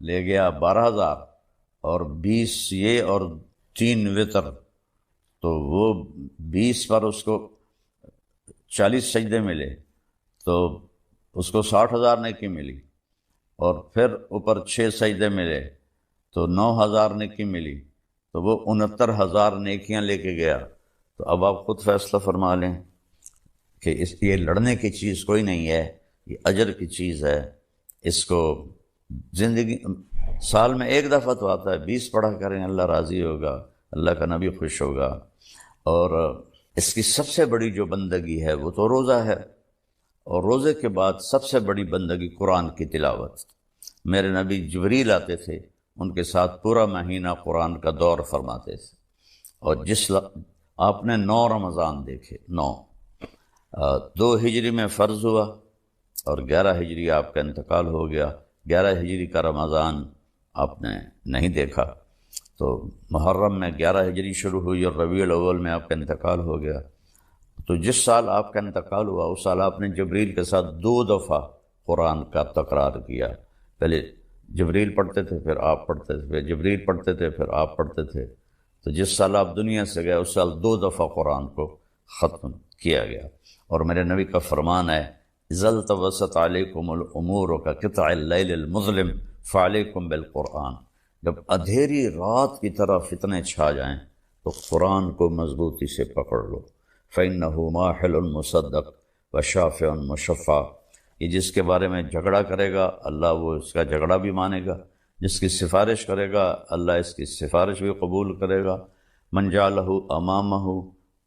لے گیا 12000، اور 20 یہ اور 3 وتر، تو وہ 20 پر اس کو 40 سجدے ملے، تو اس کو 60,000 نیکی ملی، اور پھر اوپر 6 سجدے ملے تو 9000 نیکی ملی، تو وہ 69,000 نیکیاں لے کے گیا۔ تو اب آپ خود فیصلہ فرما لیں کہ یہ لڑنے کی چیز کوئی نہیں ہے، یہ اجر کی چیز ہے، اس کو زندگی سال میں ایک دفعہ تو آتا ہے، 20 پڑھا کریں، اللہ راضی ہوگا، اللہ کا نبی خوش ہوگا۔ اور اس کی سب سے بڑی جو بندگی ہے وہ تو روزہ ہے، اور روزے کے بعد سب سے بڑی بندگی قرآن کی تلاوت۔ میرے نبی جبریل آتے تھے، ان کے ساتھ پورا مہینہ قرآن کا دور فرماتے تھے، اور آپ نے 9 رمضان دیکھے، 9، 2 ہجری میں فرض ہوا اور 11 ہجری آپ کا انتقال ہو گیا، 11 ہجری کا رمضان آپ نے نہیں دیکھا، تو محرم میں 11 ہجری شروع ہوئی اور ربیع الاول میں آپ کا انتقال ہو گیا۔ تو جس سال آپ کا انتقال ہوا اس سال آپ نے جبریل کے ساتھ 2 دفعہ قرآن کا تکرار کیا، پہلے جبریل پڑھتے تھے پھر آپ پڑھتے تھے، پھر جبریل پڑھتے تھے پھر آپ پڑھتے تھے، تو جس سال آپ دنیا سے گئے اس سال 2 دفعہ قرآن کو ختم کیا گیا۔ اور میرے نبی کا فرمان ہے، اذا التبست علیکم الامور کقطع اللیل المظلم فعلیکم بالقرآن، جب اندھیری رات کی طرح فتنے چھا جائیں تو قرآن کو مضبوطی سے پکڑ لو، فإنہ ماحل مصدق وشافع مشفع، یہ جس کے بارے میں جھگڑا کرے گا اللہ وہ اس کا جھگڑا بھی مانے گا، جس کی سفارش کرے گا اللہ اس کی سفارش بھی قبول کرے گا۔ من جعلہ امامہ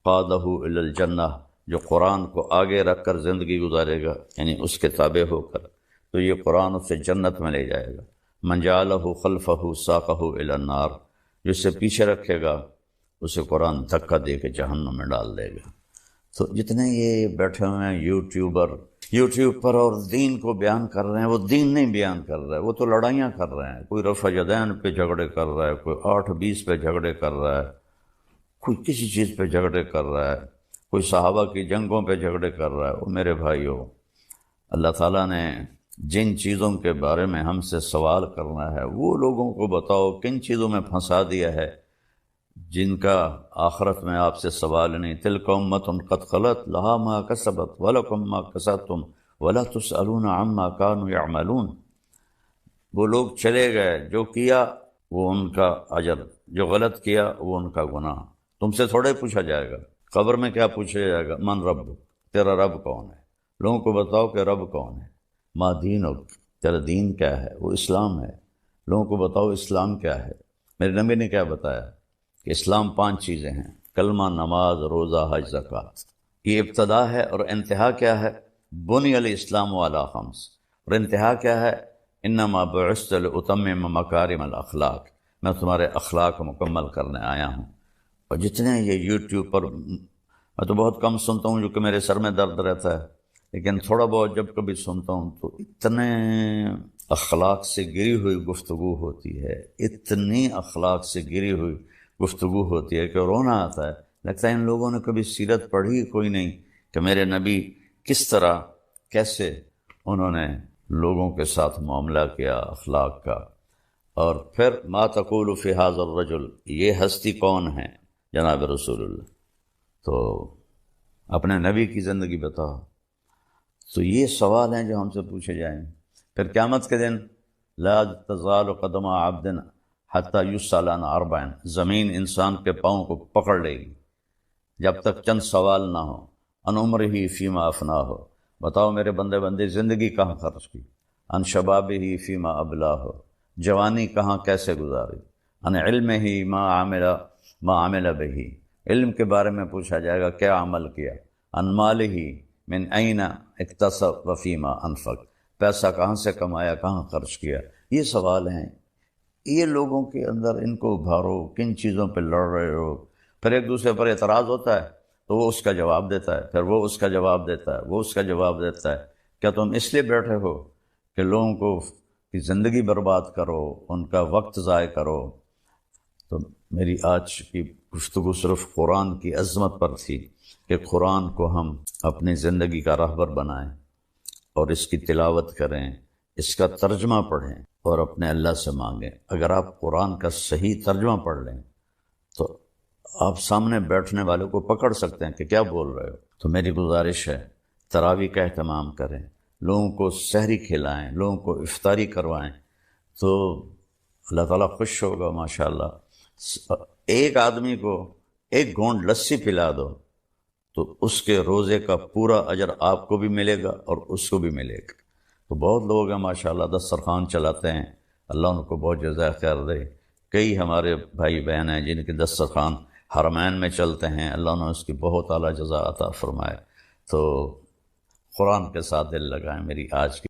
قادہ الی الجنہ، جو قرآن کو آگے رکھ کر زندگی گزارے گا، یعنی اس کے تابع ہو کر، تو یہ قرآن اسے جنت میں لے جائے گا۔ من جعلہ خلفہ ساقہ الی النار، جو اسے پیچھے رکھے گا اسے قرآن دھکا دے کے جہنم میں ڈال دے گا۔ تو جتنے یہ بیٹھے ہوئے ہیں یوٹیوبر یوٹیوب پر اور دین کو بیان کر رہے ہیں، وہ دین نہیں بیان کر رہے، وہ تو لڑائیاں کر رہے ہیں، کوئی رفع یدین پہ جھگڑے کر رہا ہے، کوئی 8-20 پہ جھگڑے کر رہا ہے، کوئی کسی چیز پہ جھگڑے کر رہا ہے، کوئی صحابہ کی جنگوں پہ جھگڑے کر رہا ہے۔ وہ میرے بھائیوں، اللہ تعالیٰ نے جن چیزوں کے بارے میں ہم سے سوال کرنا ہے وہ لوگوں کو بتاؤ کن چیزوں میں پھنسا دیا ہے جن کا آخرت میں آپ سے سوال نہیں. تلک امۃ قد خلت لہا ما کسبت ولکم ما کسبتم ولا تسألون عما كانوا يعملون. وہ لوگ چلے گئے، جو کیا وہ ان کا اجر، جو غلط کیا وہ ان کا گناہ. تم سے تھوڑے پوچھا جائے گا. قبر میں کیا پوچھا جائے گا؟ من رب، تیرا رب کون ہے؟ لوگوں کو بتاؤ کہ رب کون ہے. ما دینک، تیرا دین کیا ہے؟ وہ اسلام ہے. لوگوں کو بتاؤ اسلام کیا ہے. میرے نبی نے کیا بتایا کہ اسلام 5 چیزیں ہیں: کلمہ، نماز، روزہ، حج، زکوٰۃ. یہ ابتدا ہے، اور انتہا کیا ہے؟ بنی الاسلام علی 5. اور انتہا کیا ہے؟ انما بعثت لاتمم مکارم الاخلاق، میں تمہارے اخلاق مکمل کرنے آیا ہوں. اور جتنے یہ یوٹیوب پر، میں تو بہت کم سنتا ہوں جو کہ میرے سر میں درد رہتا ہے، لیکن تھوڑا بہت جب کبھی سنتا ہوں تو اتنے اخلاق سے گری ہوئی گفتگو ہوتی ہے، اتنی اخلاق سے گری ہوئی گفتگو ہوتی ہے کہ رونا آتا ہے. لگتا ہے ان لوگوں نے کبھی سیرت پڑھی کوئی نہیں کہ میرے نبی کس طرح، کیسے انہوں نے لوگوں کے ساتھ معاملہ کیا اخلاق کا. اور پھر ما تقول فی ھذا الرجل، یہ ہستی کون ہے؟ جناب رسول اللہ. تو اپنے نبی کی زندگی بتاؤ. تو یہ سوال ہیں جو ہم سے پوچھے جائیں. پھر قیامت کے دن لا تزال قدم عبد حتی یسأل عن 4، زمین انسان کے پاؤں کو پکڑ لے گی جب تک چند سوال نہ ہو. ان عمرہ فیما افناہ، بتاؤ میرے بندے زندگی کہاں خرچ کی. ان شبابہ فیما ابلاہ، جوانی کہاں کیسے گزاری. ان علمہ ما عمل بہ، علم کے بارے میں پوچھا جائے گا کیا عمل کیا. ان مالہ من این اکتسب وفیما انفق، پیسہ کہاں سے کمایا، کہاں خرچ کیا. یہ سوال ہیں. یہ لوگوں کے اندر ان کو ابھارو، کن چیزوں پہ لڑ رہے ہو. پھر ایک دوسرے پر اعتراض ہوتا ہے تو وہ اس کا جواب دیتا ہے، پھر وہ اس کا جواب دیتا ہے، وہ اس کا جواب دیتا ہے. کیا تم اس لیے بیٹھے ہو کہ لوگوں کو کی زندگی برباد کرو، ان کا وقت ضائع کرو؟ تو میری آج کی گفتگو صرف قرآن کی عظمت پر تھی کہ قرآن کو ہم اپنی زندگی کا راہبر بنائیں اور اس کی تلاوت کریں، اس کا ترجمہ پڑھیں اور اپنے اللہ سے مانگیں. اگر آپ قرآن کا صحیح ترجمہ پڑھ لیں تو آپ سامنے بیٹھنے والوں کو پکڑ سکتے ہیں کہ کیا بول رہے ہو. تو میری گزارش ہے تراویح کا اہتمام کریں، لوگوں کو سحری کھلائیں، لوگوں کو افطاری کروائیں، تو اللہ تعالیٰ خوش ہوگا. ماشاءاللہ ایک آدمی کو 1 گھونٹ لسی پلا دو تو اس کے روزے کا پورا اجر آپ کو بھی ملے گا اور اس کو بھی ملے گا. تو بہت لوگ ہیں ماشاءاللہ دسترخوان چلاتے ہیں، اللہ ان کو بہت جزائے خیر دے. کئی ہمارے بھائی بہن ہیں جن کے دسترخوان حرمین میں چلتے ہیں، اللہ نے اس کی بہت اعلیٰ جزا عطا فرمائے. تو قرآن کے ساتھ دل لگائیں. میری آج کی